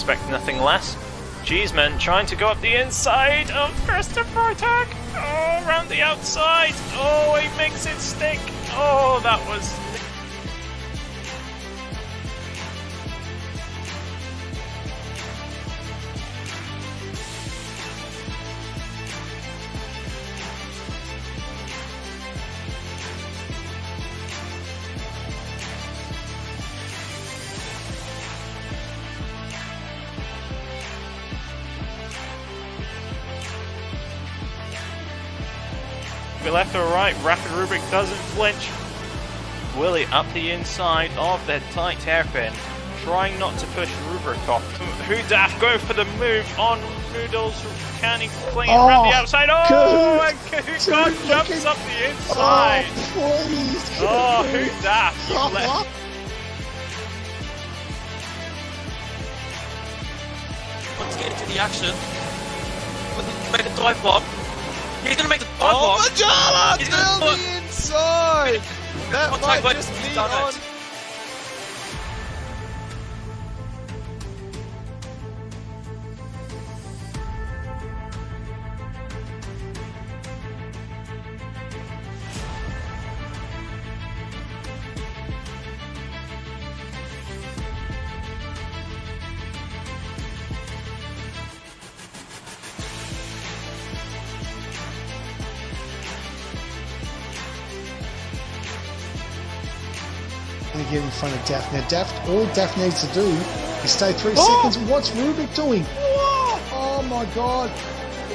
expect nothing less. Cheeseman trying to go up the inside of Christopher Tag. Oh, around the outside. Oh, he makes it stick. Oh, that was... Be left or right, Rapid Rubric doesn't flinch. Willie up the inside of the tight hairpin, trying not to push Rubric off. Hudaf go for the move on Noodles. Can he fling it around the outside? Oh, and Kahoot jumps up the inside. Oh, please. Oh, Hudaf, you let... Let's get into the action. Make a dive bomb. He's gonna make the dive Oh, bomb. Majala He's down gonna the inside. That Contact might by just be done on. it. To get in front of Daff. Now, all Daff needs to do is stay 3 seconds. What's Rubik doing? Oh my God!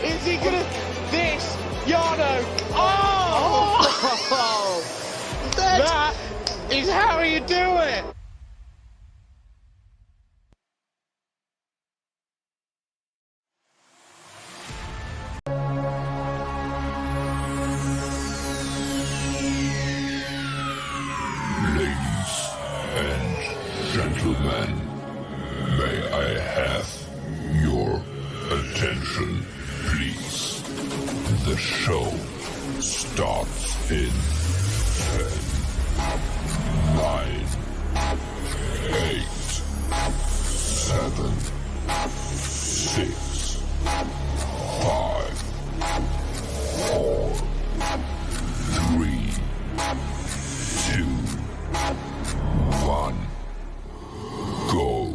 Is he gonna? This Yano? Oh! That is how you do it. Ladies and gentlemen, may I have your attention, please? The show starts in 10, 9, 8, 7, 6, 5, 4, 3, 2, 1, go.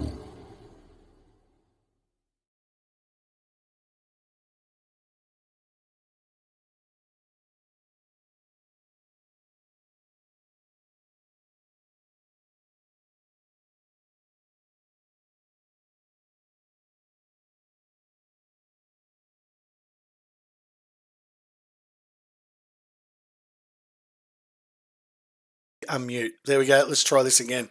Unmute. There we go. Let's try this again.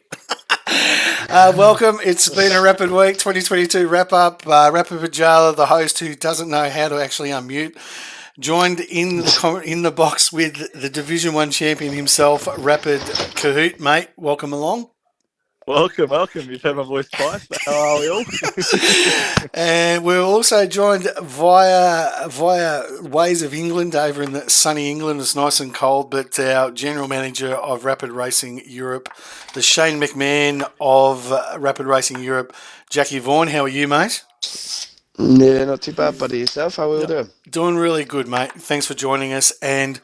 Welcome. It's been a Rapid Week 2022 wrap up. Rapid Pajala, the host who doesn't know how to actually unmute, joined in the box with the Division 1 champion himself, Rapid Kahoot. Mate, welcome along. Welcome. You've heard my voice twice. How are we all? And we're also joined via Ways of England over in the sunny England. It's nice and cold, but our general manager of Rapid Racing Europe, the Shane McMahon of Rapid Racing Europe, Jackie Vaughan. How are you, mate? Yeah, not too bad, buddy. Yourself? How are we doing? Doing really good, mate. Thanks for joining us. And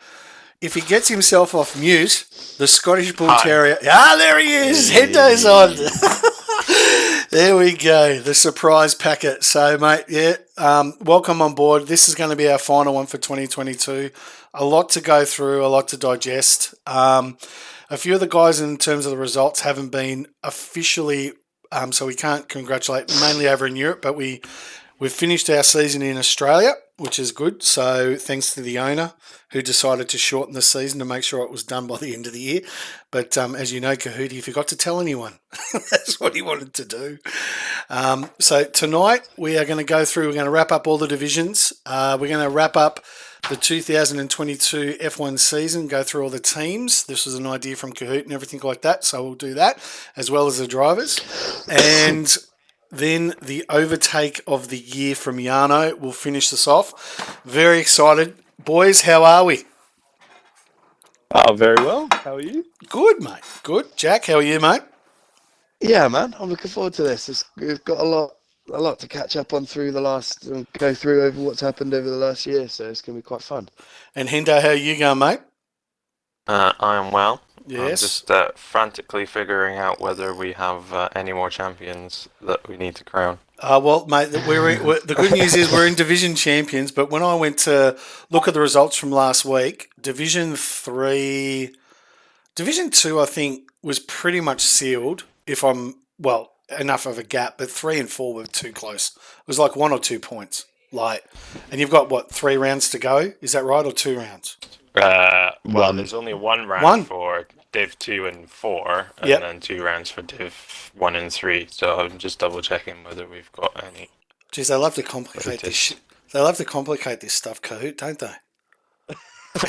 if he gets himself off mute, the Scottish Bull Terrier... Ah, there he is! Hendo's on! There we go. The surprise packet. So, mate, welcome on board. This is going to be our final one for 2022. A lot to go through, a lot to digest. A few of the guys in terms of the results haven't been officially... so we can't congratulate, mainly over in Europe, but we've finished our season in Australia, which is good. So thanks to the owner who decided to shorten the season to make sure it was done by the end of the year. But as you know, Kahoot, he forgot to tell anyone. That's what he wanted to do. So tonight we are going to go through, we're going to wrap up all the divisions. We're going to wrap up the 2022 F1 season, go through all the teams. This was an idea from Kahoot and everything like that. So we'll do that as well as the drivers. And then the overtake of the year from Yano will finish this off. Very excited. Boys, how are we? Oh, very well. How are you? Good, mate. Good. Jack, how are you, mate? Yeah, man. I'm looking forward to this. We've got a lot a lot to catch up on through the last, go through over what's happened over the last year. So it's going to be quite fun. And Hendo, how are you going, mate? I am well. Yes. I'm just frantically figuring out whether we have any more champions that we need to crown. Well, mate, the good news is we're in division champions. But when I went to look at the results from last week, Division 2, I think, was pretty much sealed. Enough of a gap, but 3 and 4 were too close. It was like 1 or 2 points. And you've got 3 rounds to go? Is that right, or 2 rounds? There's only one round for Div 2 and 4, and then 2 rounds for Div 1 and 3. So I'm just double checking whether we've got any. Geez, they love to complicate this shit. They love to complicate this stuff, Kahoot, don't they? I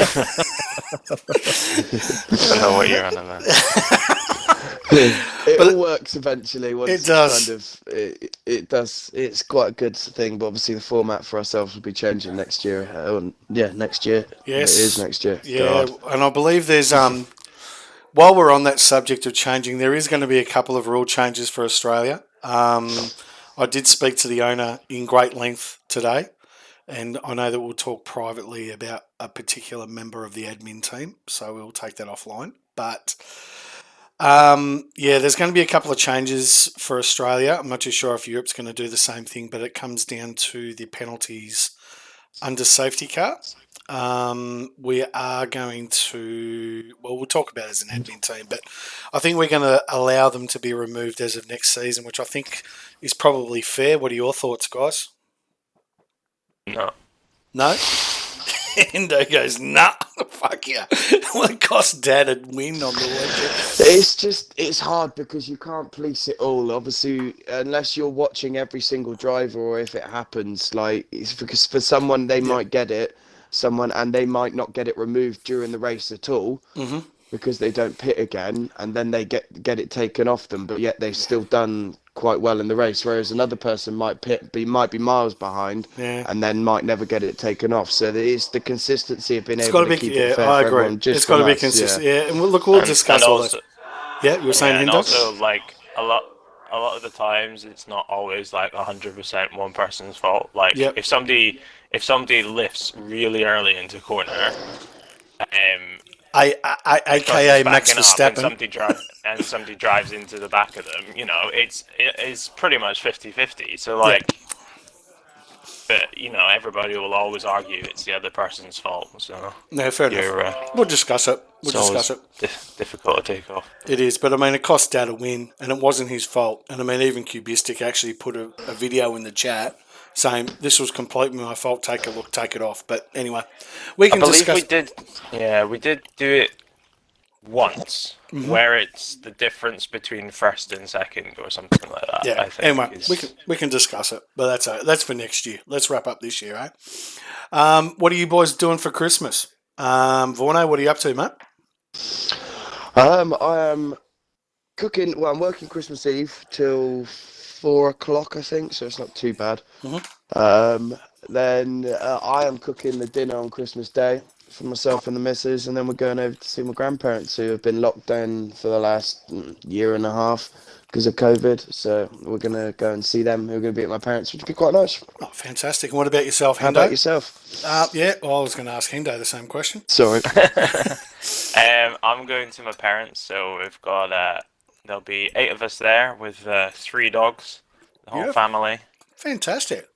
don't know what you're on about. It all works eventually. Once it does. It does. It's quite a good thing, but obviously the format for ourselves will be changing next year. Next year. Yes, it is next year. Yeah, God. And I believe there's while we're on that subject of changing, there is going to be a couple of rule changes for Australia. I did speak to the owner in great length today, and I know that we'll talk privately about a particular member of the admin team, so we'll take that offline. But there's going to be a couple of changes for Australia. I'm not too sure if Europe's going to do the same thing, but it comes down to the penalties under safety car. We are going to, we'll talk about it as an admin team, but I think we're going to allow them to be removed as of next season, which I think is probably fair. What are your thoughts, guys? No? Endo goes, nah, fuck yeah. Well, it cost Dad a win on the weekend. It's hard because you can't police it all. Obviously, unless you're watching every single driver, or if it happens, it's because for someone they might get it, and they might not get it removed during the race at all, because they don't pit again, and then they get it taken off them, but yet they've still done quite well in the race, whereas another person might be miles behind, and then might never get it taken off. So it's the consistency of being able to keep it fair. I for agree. everyone, It's got to be consistent. Yeah, and we'll discuss all that. Yeah, you were saying, and Hendo? also, a lot of the times, it's not always 100% one person's fault. If somebody lifts really early into corner, AKA Max Verstappen, and somebody drives into the back of them, it's pretty much 50-50. So but everybody will always argue it's the other person's fault. So no, fair enough. We'll discuss it. Difficult to take off. It is, but it cost Dad a win, and it wasn't his fault. And even Cubistic actually put a video in the chat saying this was completely my fault. Take a look, take it off. But anyway, we can discuss. We did do it once, where it's the difference between first and second or something like that. Yeah. I think anyway, we can discuss it, but that's for next year. Let's wrap up this year, eh? What are you boys doing for Christmas? Vorno, what are you up to, mate? I am cooking. Well, I'm working Christmas Eve till 4 o'clock, I think, so it's not too bad. Then I am cooking the dinner on Christmas Day for myself and the missus, and then we're going over to see my grandparents, who have been locked down for the last year and a half because of COVID. So we're going to go and see them. We're going to be at my parents', which would be quite nice. Oh, fantastic. And what about yourself, Hendo? How about yourself? I was going to ask Hendo the same question. Sorry. I'm going to my parents, so we've got there'll be 8 of us there with 3 dogs, the whole family. Fantastic.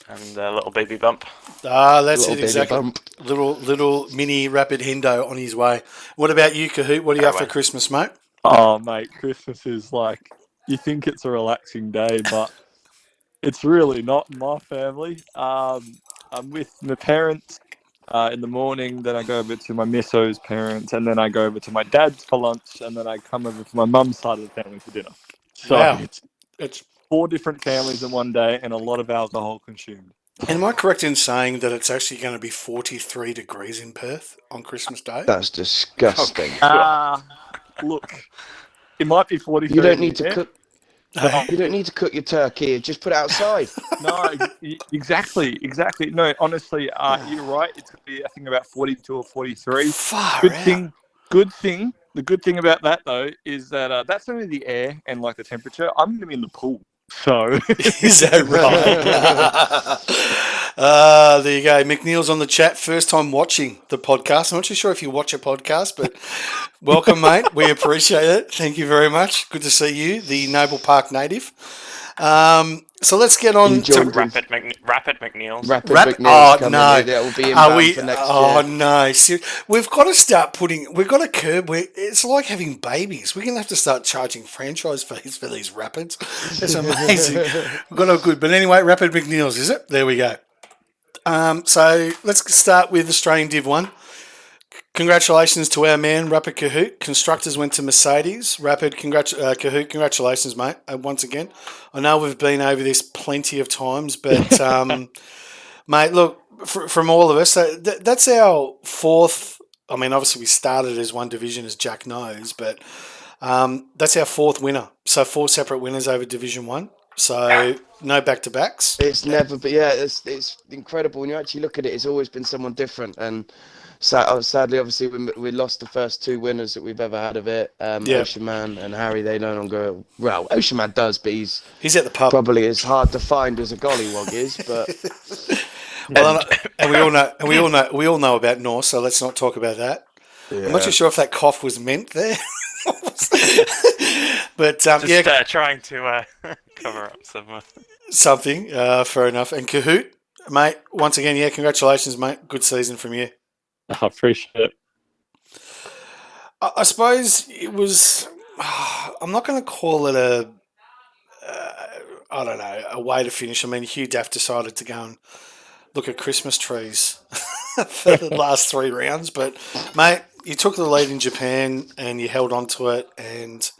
And a little baby bump. That's it, exactly. Little mini rapid Hendo on his way. What about you, Kahoot? What are you up for Christmas, mate? Oh, mate, Christmas is you think it's a relaxing day, but it's really not in my family. I'm with my parents in the morning, then I go over to my misso's parents, and then I go over to my dad's for lunch, and then I come over to my mum's side of the family for dinner. So it's 4 different families in one day and a lot of alcohol consumed. Am I correct in saying that it's actually going to be 43 degrees in Perth on Christmas Day? That's disgusting. Look, it might be 43. You don't need to cook. You don't need to cook your turkey. Just put it outside. No, exactly. No, honestly, you're right. It's going to be, I think, about 42 or 43. Good thing. The good thing about that, though, is that that's only the air and the temperature. I'm going to be in the pool. So Is that right? There you go. McNeil's on the chat. First time watching the podcast. I'm not too sure if you watch a podcast, but welcome, mate. We appreciate it. Thank you very much. Good to see you, the Noble Park native. So let's get on to Rapid McNeil's. Rapid Rapid. McNeil's Oh coming. no! That will be Are inbound we? for next Oh year. no! We've got to start putting. We've got to curb. It's like having babies. We're gonna have to start charging franchise fees for these Rapids. It's amazing. We've got a good. But anyway, Rapid McNeil's, is it? There we go. So let's start with Australian Div 1. Congratulations to our man, Rapid Kahoot. Constructors went to Mercedes. Rapid, Kahoot, congratulations, mate, once again. I know we've been over this plenty of times, but, mate, look, from all of us, that's our fourth. I mean, obviously we started as one division, as Jack knows, but that's our fourth winner. So 4 separate winners over Division 1. So no back-to-backs. It's never, but yeah, it's incredible. When you actually look at it, it's always been someone different. And sadly, obviously, we lost the first 2 winners that we've ever had of it. Ocean Man and Harry, they no longer. Well, Ocean Man does, but he's at the pub. Probably as hard to find as a gollywog is, but. Well, and we all know about Norse, so let's not talk about that. Yeah. I'm not too sure if that cough was meant there. But trying to cover up something. Fair enough. And Kahoot, mate, once again, congratulations, mate. Good season from you. I appreciate it. I suppose it was. I'm not going to call it a way to finish. I mean, Hugh Daff decided to go and look at Christmas trees for the last 3 rounds, but mate, you took the lead in Japan and you held on to it, and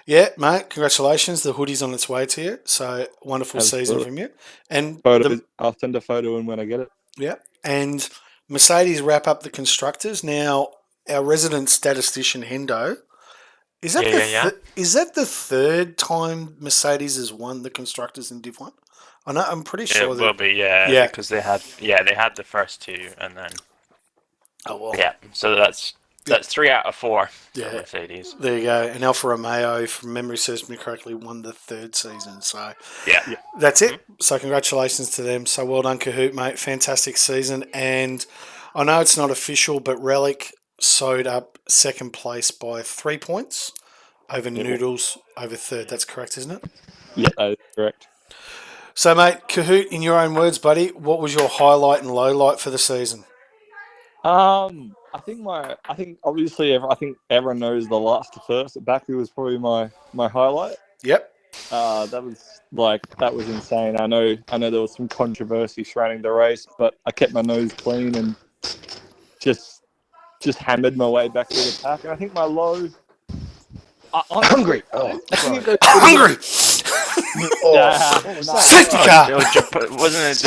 yeah, mate, congratulations. The hoodie's on its way to you, so wonderful season from you. And I'll send a photo in when I get it. Yeah, and Mercedes wrap up the constructors. Now, our resident statistician Hendo, is that is that the third time Mercedes has won the constructors in Div 1? I know, I'm pretty sure it will be, yeah, because they had the first 2, and then so that's 3 out of 4 for Mercedes. There you go. And Alfa Romeo, from memory serves me correctly, won the 3rd season. So that's it. So congratulations to them. So well done, Kahoot, mate. Fantastic season. And I know it's not official, but Relic sewed up 2nd place by 3 points over Noodles over 3rd. That's correct, isn't it? Yeah, that is correct. So, mate, Kahoot, in your own words, buddy, what was your highlight and low light for the season? I think obviously everyone knows the last to first at Baku was probably my highlight. Yep. That was insane. I know there was some controversy surrounding the race, but I kept my nose clean and just hammered my way back to the pack. And I think my low. Hungry. Hungry. Safety car. Wasn't it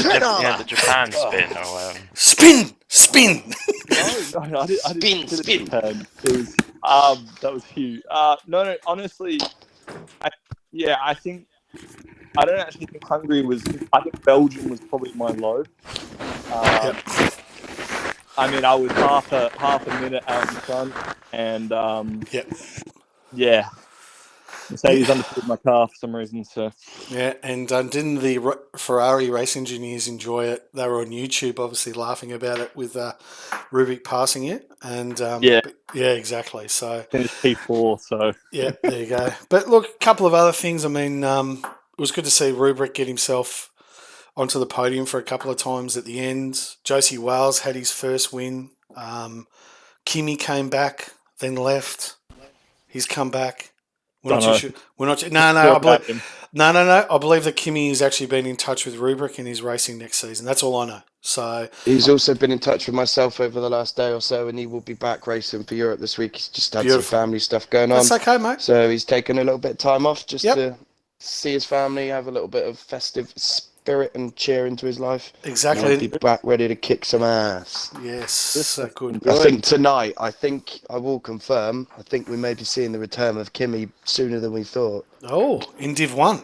the Japan spin or spin? No, I didn't spin. Japan. It was that was huge. No, honestly, I don't actually think Hungary was. I think Belgium was probably my low. I mean, I was half a minute out in front, and Mercedes understood my car for some reason. So and didn't the Ferrari race engineers enjoy it? They were on YouTube, obviously laughing about it with Rubik passing it, and exactly. So finished P4. So there you go. But look, a couple of other things. I mean, it was good to see Rubrik get himself onto the podium for a couple of times at the end. Josie Wales had his first win. Kimi came back, then left. He's come back. We're not too sure. I believe that Kimi has actually been in touch with Rubrik and he's racing next season. That's all I know. So he's also been in touch with myself over the last day or so, and he will be back racing for Europe this week. He's just had some family stuff going on. That's okay, mate. So he's taken a little bit of time off just to see his family, have a little bit of festive spirit and cheer into his life. Exactly. He'll be back ready to kick some ass. Yes, so good. I think tonight, I will confirm, I think we may be seeing the return of Kimi sooner than we thought. Oh, in Div 1.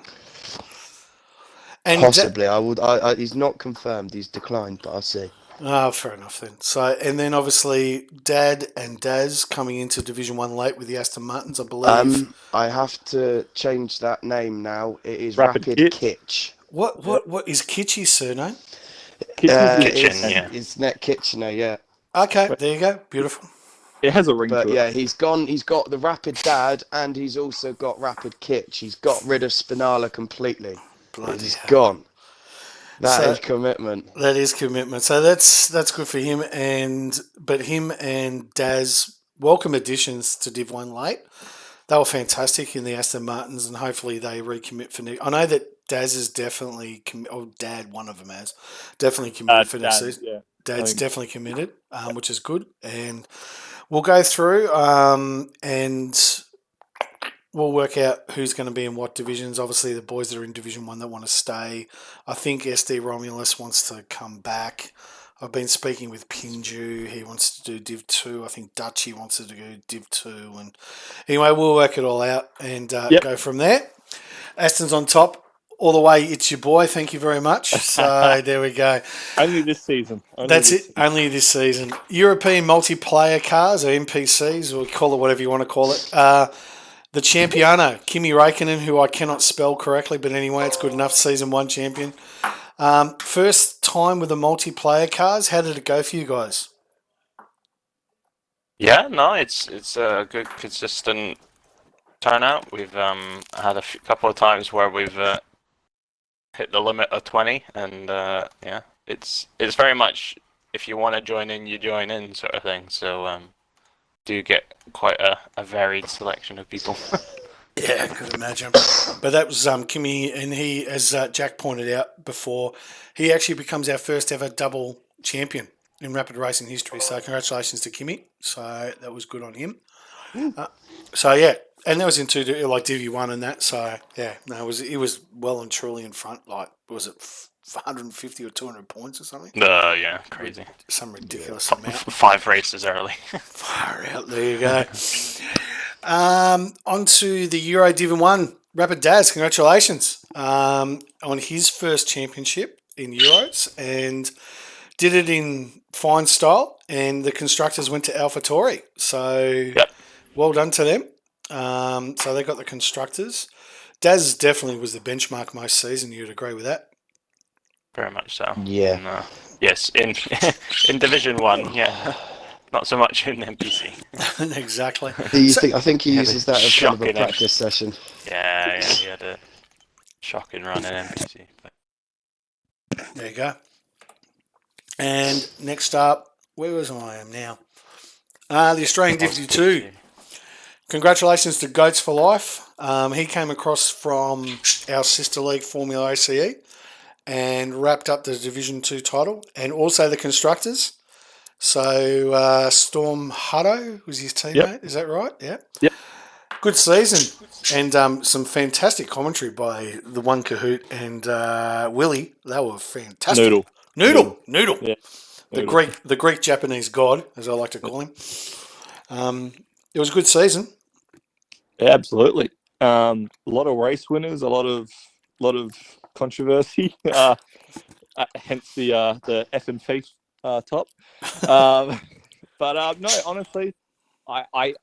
And possibly. He's not confirmed, he's declined, but I'll see. Oh, fair enough then. So, and then obviously Dad and Daz coming into Division 1 late with the Aston Martins, I believe. I have to change that name now. It is Rapid Rapid Kitch. Kitch. What is Kitchy's surname? It's Net Kitchener, yeah. Okay, there you go. Beautiful. It has a ring But to it. yeah, he's gone. He's got the Rapid Dad, and he's also got Rapid Kitch. He's got rid of Spinala completely. Bloody He's hell. gone. That So- is commitment. That is commitment. So that's good for him. But him and Daz, welcome additions to Div 1 late. They were fantastic in the Aston Martins, and hopefully they recommit for next. I know that Daz is definitely, Dad, one of them has, definitely committed for next season. Yeah. Dad's think- definitely committed, which is good. And we'll go through and we'll work out who's going to be in what divisions. Obviously, the boys that are in Division 1 that want to stay. I think SD Romulus wants to come back. I've been speaking with Pinju. He wants to do Div 2. I think Dutchy wants to do Div 2. And anyway, we'll work it all out and go from there. Aston's on top. All the way, it's your boy. Thank you very much. So there we go. Only this season. That's it. Only this season. European multiplayer cars, or NPCs, or call it whatever you want to call it. The Champiano, Kimi Räikkönen, who I cannot spell correctly, but anyway, it's good enough. Season 1 champion. First time with the multiplayer cars. How did it go for you guys? Yeah, no, it's a good consistent turnout. We've had a couple of times where we've hit the limit of 20, and yeah, it's very much if you want to join in, you join in sort of thing. So do get quite a varied selection of people. Yeah, I could imagine. But that was Kimi, and he, as Jack pointed out before, he actually becomes our first ever double champion in rapid racing history. So congratulations to Kimi. So that was good on him. So yeah, and that was in Div 1 and that. So yeah, no, he was well and truly in front. Like, was it 150 or 200 points or something? Yeah, crazy. Some ridiculous amount. 5 races early. Far out. There you go. On to the Euro Div 1. Rapid Daz, congratulations on his first championship in Euros, and did it in fine style. And the constructors went to AlphaTauri. So well done to them. So they got the constructors. Daz definitely was the benchmark most season. You'd agree with that? Very much so. Yeah. And, yes, in in Division 1, yeah. Not so much in NPC. Exactly. I think he uses that as kind of a shocking practice session. Yeah, he had a shocking run in NPC. There you go. And next up, where was I am now? The Australian Div 2. Congratulations to Goats for Life. He came across from our sister league, Formula ACE, and wrapped up the Division 2 title, and also the constructors. So Storm Hutto was his teammate. Yep. Is that right? Yeah. Yep. Good season, and some fantastic commentary by the one Kahoot and Willie. They were fantastic. Noodle. Yeah. The Greek Japanese god, as I like to call him. It was a good season. Yeah, absolutely. A lot of race winners, a lot of controversy. Hence the F and F top. But no, honestly, I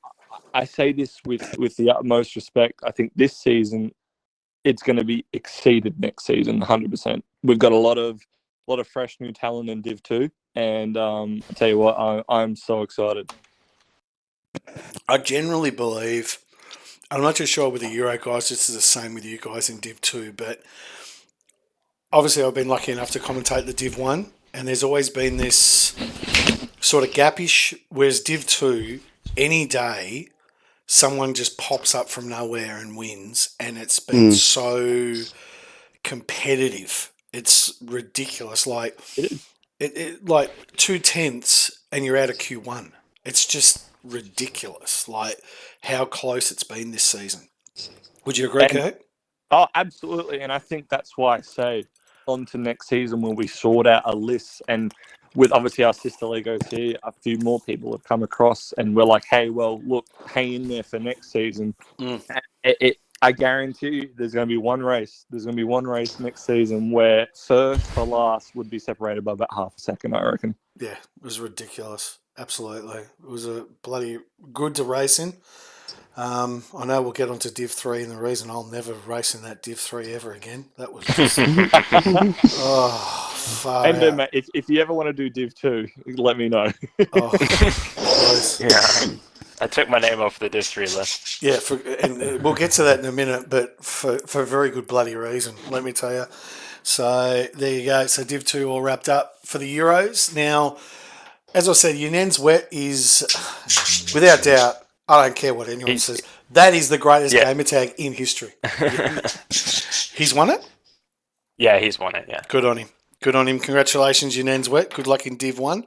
say this with the utmost respect. I think this season it's going to be exceeded next season, 100%. We've got a lot of fresh new talent in Div 2, and I tell you what, I'm so excited. I generally believe, I'm not too sure with the Euro guys, this is the same with you guys in Div 2, but obviously I've been lucky enough to commentate the Div 1, and there's always been this sort of gapish, whereas Div 2, any day, someone just pops up from nowhere and wins, and it's been so competitive. It's ridiculous. Like, like 2/10 and you're out of Q1. It's just ridiculous, like how close it's been this season. Would you agree, Kurt? Oh, absolutely. And I think that's why I say on to next season when we sort out a list, and with obviously our sister Legos here, a few more people have come across and we're like, hey, well, look, hang in there for next season. I guarantee you there's going to be one race. There's going to be one race next season where first for last would be separated by about half a second, I reckon. Yeah, it was ridiculous. Absolutely. It was a bloody good to race in. I know we'll get onto Div 3, and the reason I'll never race in that Div 3 ever again. That was just... oh, far And out. mate, if you ever want to do Div 2, let me know. Oh, please. Yeah. I took my name off the Div 3 list. Yeah, and we'll get to that in a minute, but for a very good bloody reason, let me tell you. So there you go. So Div 2 all wrapped up for the Euros. Now, as I said, Unens Wet is, without doubt, I don't care what anyone says, that is the greatest gamer tag in history. He's won it? Yeah, he's won it, yeah. Good on him. Good on him. Congratulations, Unens Wet. Good luck in Div 1.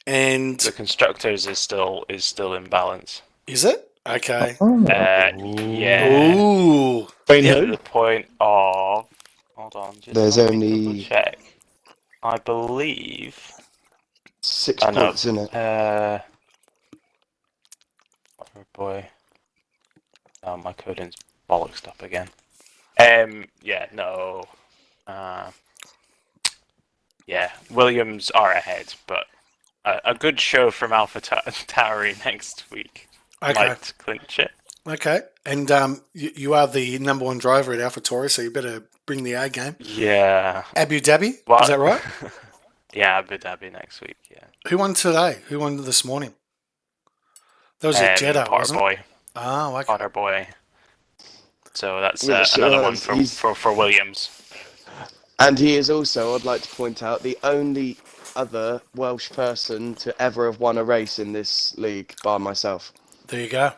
And The Constructors is still in balance. is it? Okay. Yeah. Ooh. To the point of... Hold on. Just There's let me only- double check. I believe... 6 I know. points in it. Oh boy. Oh, my coding's bollocksed up again. Yeah, no. Yeah, Williams are ahead, but a good show from Alpha Tauri next week might clinch it. Okay. And you are the number one driver at AlphaTauri, so you better bring the A game. Yeah. Abu Dhabi, What? is that right? Yeah, Abu Dhabi next week, yeah. Who won today? Who won this morning? That was a Jeddah, Potter wasn't it? Boy. Oh, okay. Potter Boy. So that's Yeah, so another one he's- for Williams. And he is also, I'd like to point out, the only other Welsh person to ever have won a race in this league by myself. There you go.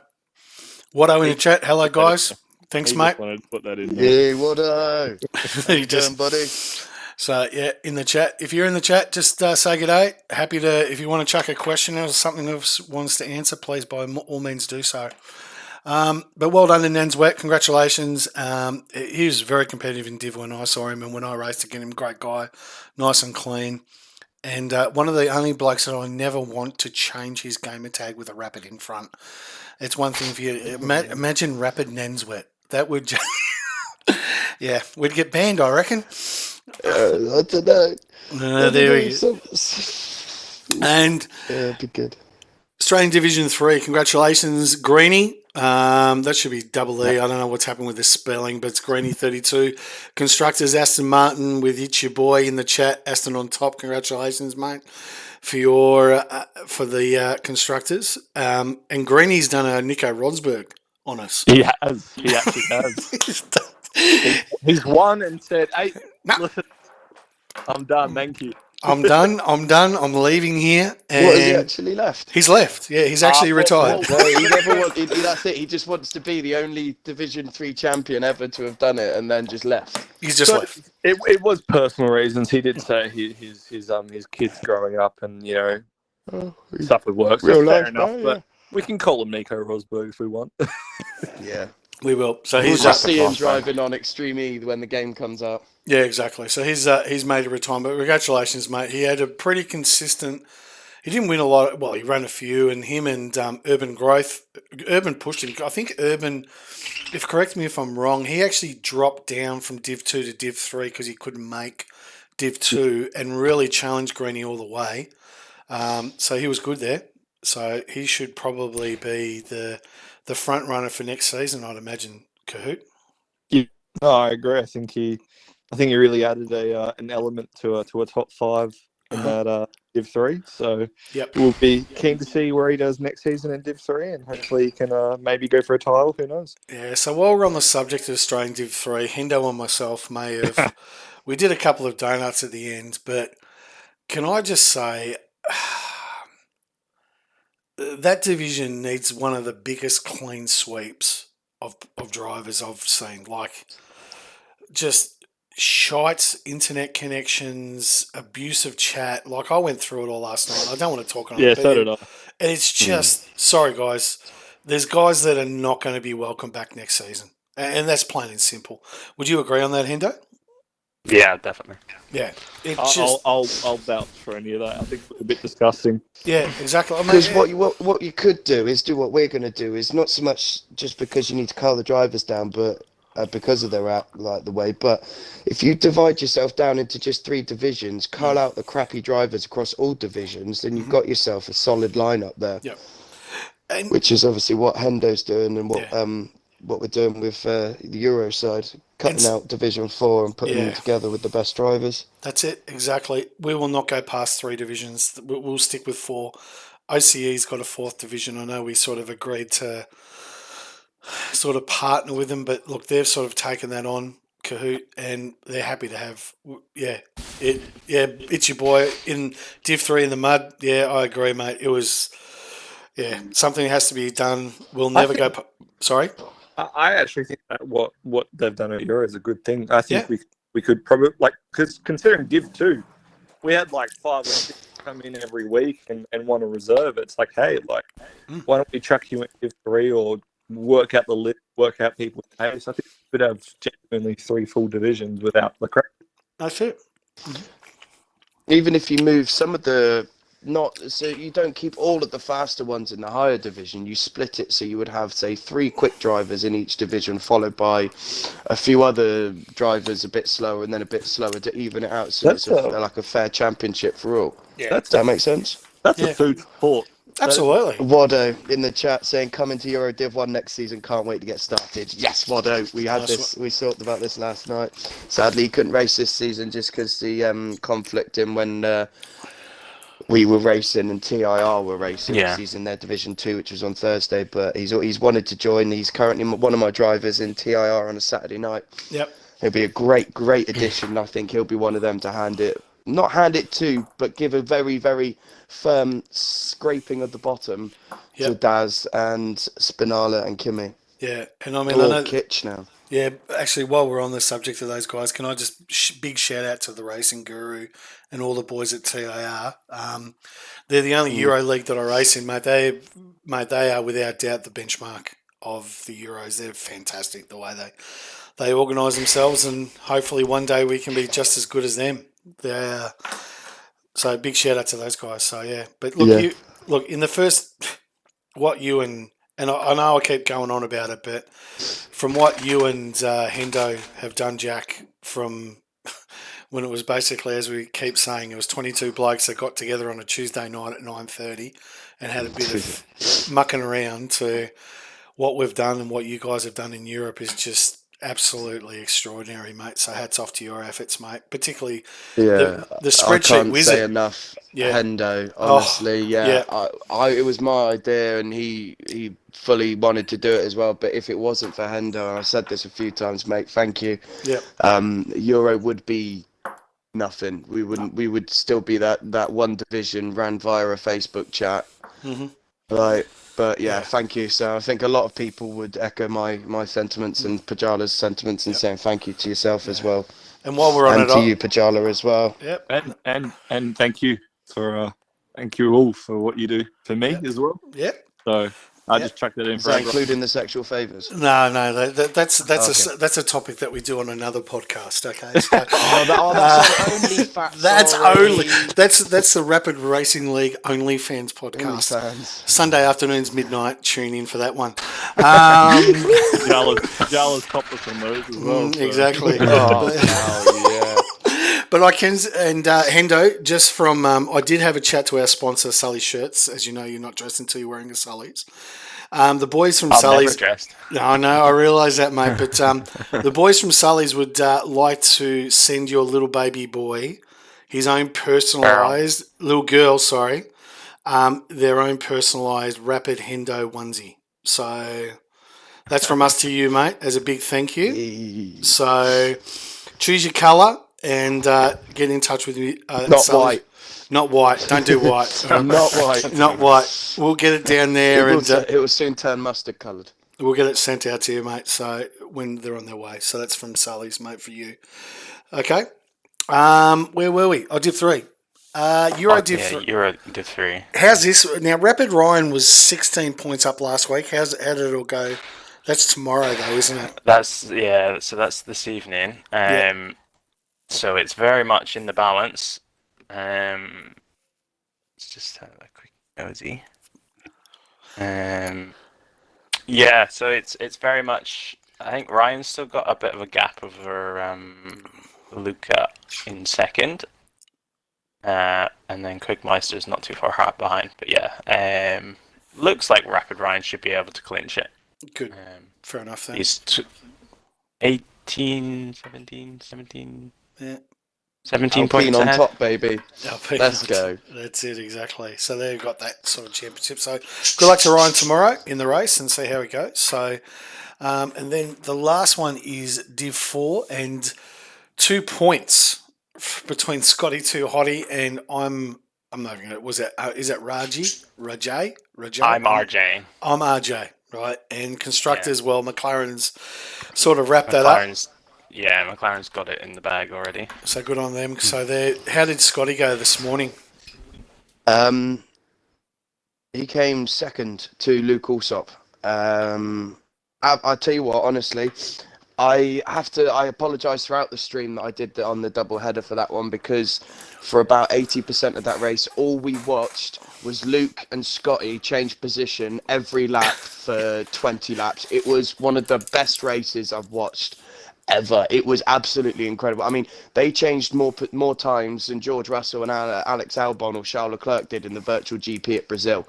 Watto in the chat. Hello, guys. Thanks, He mate. just wanted to put that in there. Yeah, what a You just- buddy. So, yeah, in the chat. If you're in the chat, just say good day. Happy to, if you want to chuck a question or something else wants to answer, please by all means do so. But well done to Nens Wet. Congratulations. He was very competitive in Div when I saw him, and when I raced against him, great guy, nice and clean. And one of the only blokes that I never want to change his gamer tag with a Rapid in front. It's one thing for you. Imagine Rapid Nens Wet. That would just... yeah, we'd get banned, I reckon. I don't know. There we go. And Yeah, it'd be good. Australian Division 3, congratulations, Greeny. That should be double E. I don't know what's happened with the spelling, but it's Greeny 32. Constructors, Aston Martin with It's Your Boy in the chat. Aston on top, congratulations, mate, for your for the constructors. And Greeny's done a Nico Rosberg on us. He has. He actually has. He's won and said, hey, Nah. listen, I'm done, thank you. I'm done. I'm leaving here. And What, has he actually left? he's left. Yeah, he's actually retired. Well, he never wanted, that's it. He just wants to be the only Division 3 champion ever to have done it and then just left. He's just But left. it was personal reasons. He did say his kids growing up and, you know, Oh, stuff with work. So real fair life enough, guy, but we can call him Nico Rosberg if we want. yeah. We will. So We'll he's just see him driving on Extreme E when the game comes out. Yeah, exactly. So he's made a retirement. Congratulations, mate. He had a pretty consistent. He didn't win a lot. Well, he ran a few, and him and Urban Growth. Urban pushed him. I think Urban, if correct me if I'm wrong, he actually dropped down from Div 2 to Div 3 because he couldn't make Div 2 and really challenged Greeny all the way. So he was good there. So he should probably be the front runner for next season, I'd imagine, Kahoot. No, I agree. I think he really added an element to a top 5 in that Div 3. So Yep. we'll be keen to see where he does next season in Div 3, and hopefully he can maybe go for a title. Who knows? Yeah, so while we're on the subject of Australian Div 3, Hendo and myself may have... we did a couple of donuts at the end, but can I just say... that division needs one of the biggest clean sweeps of drivers I've seen. Like, just shite internet connections, abusive chat. Like, I went through it all last night. I don't want to talk on it. Yeah, but so did I. And it's just, sorry guys, there's guys that are not going to be welcome back next season. And that's plain and simple. Would you agree on that, Hendo? Yeah, definitely. Yeah, it just I'll vouch for any of that. I think it's a bit disgusting. yeah, exactly. I mean, Because what you could do is do what we're going to do is not so much just because you need to cull the drivers down, but because of their like the way. But if you divide yourself down into just 3 divisions, cull out the crappy drivers across all divisions, then you've got yourself a solid lineup there. Yep. And Which is obviously what Hendo's doing and Yeah. what we're doing with the Euro side, cutting It's- out Division 4 and putting Yeah. them together with the best drivers. that's it exactly. We will not go past 3 divisions. We'll stick with 4. OCE's got a 4th division. I know we sort of agreed to sort of partner with them, but look, they've sort of taken that on, Kahoot, and they're happy to have. It's your boy in Div 3 in the mud. Yeah, I agree, mate. It was. Yeah, something has to be done. We'll never go. Sorry. I actually think that what they've done at Euro is a good thing. I think Yeah. we could probably because considering Div 2, we had like 5 or 6 come in every week and want to reserve. It's like, hey, why don't we chuck you in Div 3 or work out the list, work out people's pace? I think we could have genuinely 3 full divisions without the crap. That's it. Even if you move some of the so you don't keep all of the faster ones in the higher division, you split it so you would have, say, 3 quick drivers in each division, followed by a few other drivers a bit slower and then a bit slower to even it out, so That's it's like a fair championship for all. Yeah, Does that make sense? That's Yeah. a food sport. absolutely. Wado in the chat saying coming to Euro Div 1 next season, can't wait to get started. Yes, Wado, we had Nice we talked about this last night. Sadly he couldn't race this season just because the conflict in when we were racing and TIR were racing. Yeah. He's in their Division 2, which was on Thursday, but he's wanted to join. He's currently one of my drivers in TIR on a Saturday night. Yep. He'll be a great addition. I think he'll be one of them to not hand it to, but give a very, very firm scraping of the bottom to Yep. Daz and Spinala and Kimmy. Yeah, and I mean, I Or know. Kitch now. Yeah, actually, while we're on the subject of those guys, can I just big shout out to the Racing Guru and all the boys at TIR. They're the only Euro league that I race in, mate. They are without doubt the benchmark of the Euros. They're fantastic the way they organise themselves, and hopefully one day we can be just as good as them. So big shout out to those guys. So yeah, but look, Yeah. look in the first, what you and I know I keep going on about it, but from what you and Hendo have done, Jack, from when it was basically, as we keep saying, it was 22 blokes that got together on a Tuesday night at 9:30 and had a bit of mucking around, to what we've done and what you guys have done in Europe is just absolutely extraordinary, mate. So hats off to your efforts, mate. Particularly Yeah, the I spreadsheet can't wizard. say enough. Yeah. Hendo, Oh, honestly, yeah. It was my idea, and he fully wanted to do it as well. But if it wasn't for Hendo, and I said this a few times, mate, thank you. Yep. Euro would be nothing. We would still be that one division ran via a Facebook chat. Mm-hmm. Right. But yeah, thank you. So I think a lot of people would echo my sentiments and Pajala's sentiments in saying thank you to yourself as well. And while we're on And it, to you, Pajala, as well. Yep. And thank you thank you all for what you do for me as well. Yep. So I Yep. just chucked that in Is for that everyone. including the sexual favours? No, that's Okay. that's a topic that we do on another podcast. Okay, so, That's only fat. that's sorry. only that's the Rapid Racing League OnlyFans podcast. OnlyFans. Sunday afternoons, midnight. Tune in for that one. Jala's topped us on those as well. so- Exactly. Oh, yeah. But I can, and Hendo, just from, I did have a chat to our sponsor, Sully Shirts. As you know, you're not dressed until you're wearing a Sully's. The boys from I'm Sully's. never dressed. No, I realise that, mate. But the boys from Sully's would like to send your little baby boy his own personalised, little girl, sorry, their own personalised Rapid Hendo onesie. So that's from us to you, mate, as a big thank you. So choose your colour and get in touch with me. Not Sully's. white. Not white. Don't do white. Not white. Not white. We'll get it down there and It will soon turn mustard coloured. we'll get it sent out to you, mate. So when they're on their way. So that's from Sully's, mate, for you. Okay. Where were we? I did 3. Euro did 3. Euro did 3. How's this? Now, Rapid Ryan was 16 points up last week. How did it all go? That's tomorrow, though, isn't it? So that's this evening. Yeah. So it's very much in the balance. Let's just have a quick nosy. Yeah, so it's very much. I think Ryan's still got a bit of a gap over Luca in second, and then Quigmeister's not too far behind. But yeah, looks like Rapid Ryan should be able to clinch it. Good. Fair enough then. He's 18, 17. Yeah. 17 Alpine points on ahead. top, baby. Alpine Let's on go. top. That's it, exactly. So they've got that sort of championship. So good luck to Ryan tomorrow in the race and see how he goes. So, and then the last one is Div 4 and 2 points between Scotty 2 Hottie and I'm not even gonna, is it Rajay? I'm RJ. I'm RJ, right? And constructors, well, McLaren's sort of wrapped that up. McLaren's got it in the bag already. So good on them. So how did Scotty go this morning? He came second to Luke Alsop. I tell you what, honestly, I apologise throughout the stream that I did on the double header for that one, because for about 80% of that race, all we watched was Luke and Scotty change position every lap for 20 laps. It was one of the best races I've watched ever. It was absolutely incredible. I mean, they changed more times than George Russell and Alex Albon or Charles Leclerc did in the virtual GP at Brazil.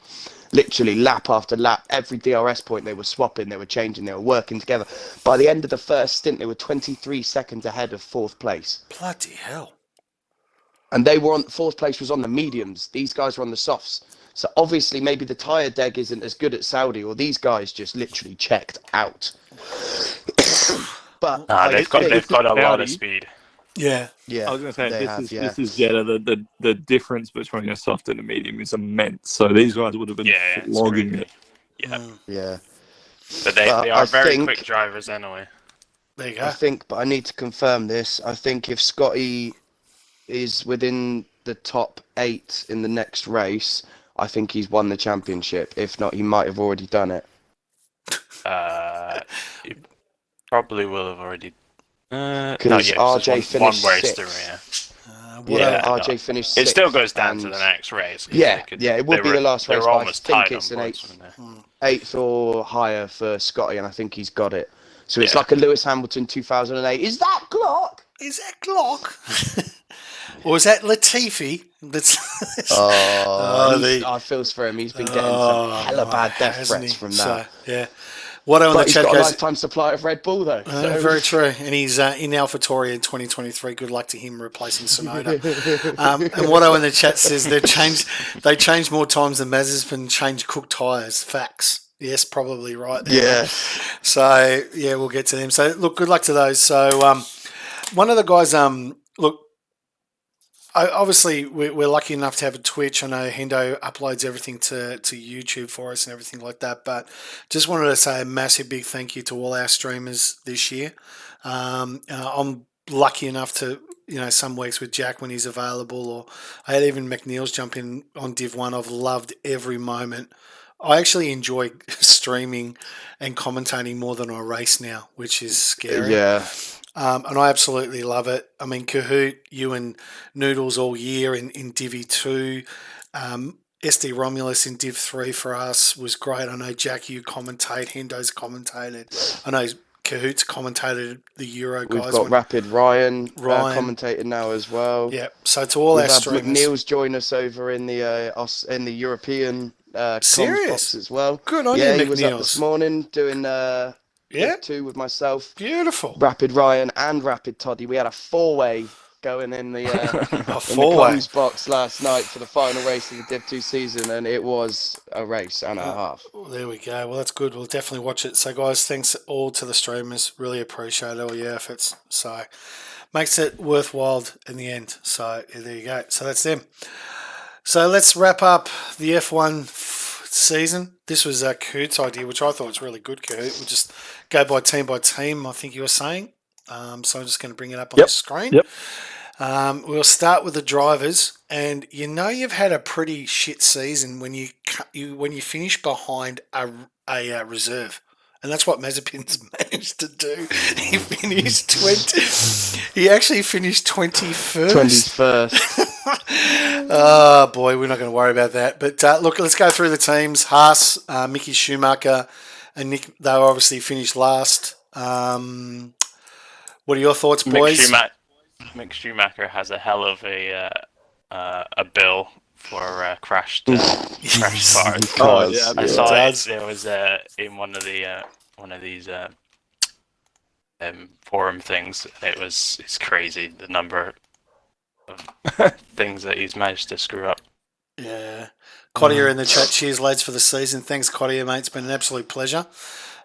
Literally lap after lap, every DRS point they were swapping, they were changing, they were working together. By the end of the first stint, they were 23 seconds ahead of fourth place. Bloody hell. And they were fourth place was on the mediums. These guys were on the softs. So obviously maybe the tyre deg isn't as good at Saudi, or these guys just literally checked out. But they've got a lot of speed. Yeah. Yeah, I was going to say this is yeah. Jeddah. The difference between a soft and a medium is immense. So these guys would have been flogging it. Yeah. But they are very quick drivers anyway. There you go. But I need to confirm this. I think if Scotty is within the top 8 in the next race, I think he's won the championship. If not, he might have already done it. He probably will have already. Because RJ finished one race 6th. RJ finished 6th. It still goes down to the next race. It would be the last race. They were almost I think tied it's on an points, 8th or higher for Scotty, and I think he's got it. So it's like a Lewis Hamilton 2008. Is that Glock? Or is that Latifi? I feel for him. He's been getting some hella bad death threats from that. So, yeah. What on the He's chat got a goes, lifetime supply of Red Bull, though. very true. And he's in AlphaTauri in 2023. Good luck to him replacing Sonoda. And Watto in the chat says they changed more times than Mazepin changed cooked tyres. Facts. Yes, probably right there. Yeah. So, yeah, we'll get to them. So, look, good luck to those. So, one of the guys, look, obviously, we're lucky enough to have a Twitch. I know Hendo uploads everything to YouTube for us and everything like that. But just wanted to say a massive big thank you to all our streamers this year. I'm lucky enough to, some weeks with Jack when he's available, or I had even McNeil's jump in on Div 1. I've loved every moment. I actually enjoy streaming and commentating more than I race now, which is scary. Yeah. And I absolutely love it. I mean, Kahoot, you and Noodles all year in Divi 2. SD Romulus in Div 3 for us was great. I know, Jack, you commentate. Hendo's commentated. I know Kahoot's commentated the Euro guys. We've got Rapid Ryan commentating now as well. Yeah. So to all our streamers. McNeil's join us over in the European comms box as well. Good on you, Yeah, he McNeil's. was up this morning doing... Yeah, 2 with myself. Beautiful. Rapid Ryan and Rapid Toddy. We had a 4-way going in the four-way box last night for the final race of the Div 2 season, and it was a race and a half. There we go. Well, that's good. We'll definitely watch it. So, guys, thanks all to the streamers. Really appreciate all your efforts. So, makes it worthwhile in the end. So, there you go. So, that's them. So, let's wrap up the F1 season. This was Kahoot's idea, which I thought was really good, Kahoot. We'll just go by team, I think you were saying. So I'm just going to bring it up on the screen. Yep. We'll start with the drivers, and you've had a pretty shit season when you finish behind a reserve, And that's what Mazepin's managed to do. He finished 20. He actually finished 21st. 21st. Oh, boy, we're not going to worry about that. But look, let's go through the teams. Haas, Mickey Schumacher, and Nick, they obviously finished last. What are your thoughts, boys? Mick Schumacher has a hell of a bill for crashed cars. Oh, yeah, I saw it it. does. There was in one of these forum things. It's crazy the number of things that he's managed to screw up. Yeah. Cottier in the chat. Cheers, lads, for the season. Thanks, Cottier, mate. It's been an absolute pleasure.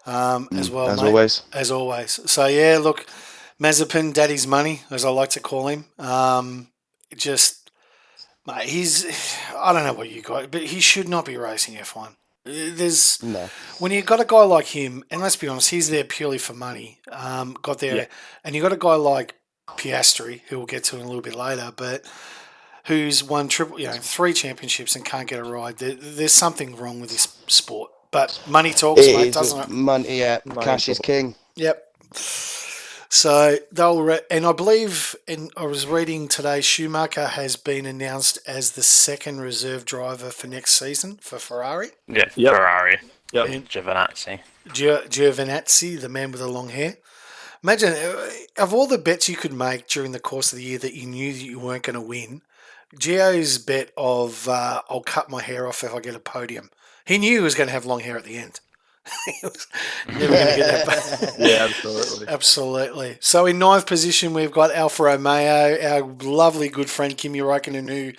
As well, as mate. always. As always. So, yeah, look, Mazepin, daddy's money, as I like to call him. Mate, I don't know what you got, but he should not be racing F1. When you got a guy like him, and let's be honest, he's there purely for money. And you got a guy like Piastri, who we'll get to in a little bit later, but who's won 3 championships and can't get a ride. There's something wrong with this sport. But money talks, mate, doesn't it? Money, yeah. Cash is king. Yep. So and I believe, and I was reading today, Schumacher has been announced as the second reserve driver for next season for Ferrari. Yeah, Yep. Ferrari. Yep. Giovinazzi. Giovinazzi, the man with the long hair. Imagine, of all the bets you could make during the course of the year that you knew that you weren't going to win, Gio's bet of I'll cut my hair off if I get a podium. He knew he was going to have long hair at the end. He was never going to get that. Yeah, absolutely. Absolutely. So in 9th position, we've got Alfa Romeo, our lovely good friend Kimi Räikkönen, who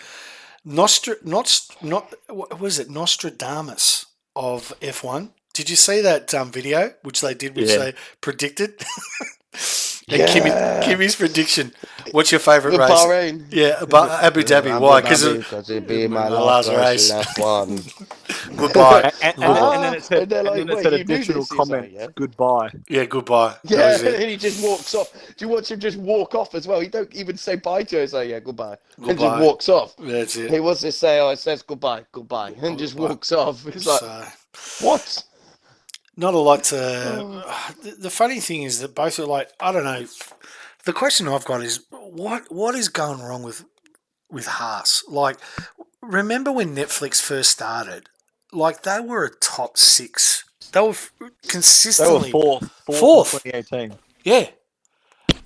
Nostradamus of F1. Did you see that video which they did, they predicted? And Kimi's prediction. What's your favourite race? Bahrain. Yeah, Abu Dhabi. Why? Because it'd be my last last race. F1. Goodbye. And then it said, they're like, and then it "Wait, said you knew additional this?" He's like, comment, "Yeah." goodbye. Yeah, goodbye. Yeah, That was it. and he just walks off. Do you watch him just walk off as well? He don't even say bye to us. Like, yeah, goodbye. And Goodbye. just walks off. That's it. He wants to say, it says goodbye, and just walks off. It's like, So, what? not a lot to. The funny thing is that both are like, I don't know. The question I've got is what is going wrong with Haas? Like, remember when Netflix first started? Like, they were a top 6. They were consistently They were fourth. in 2018. Yeah.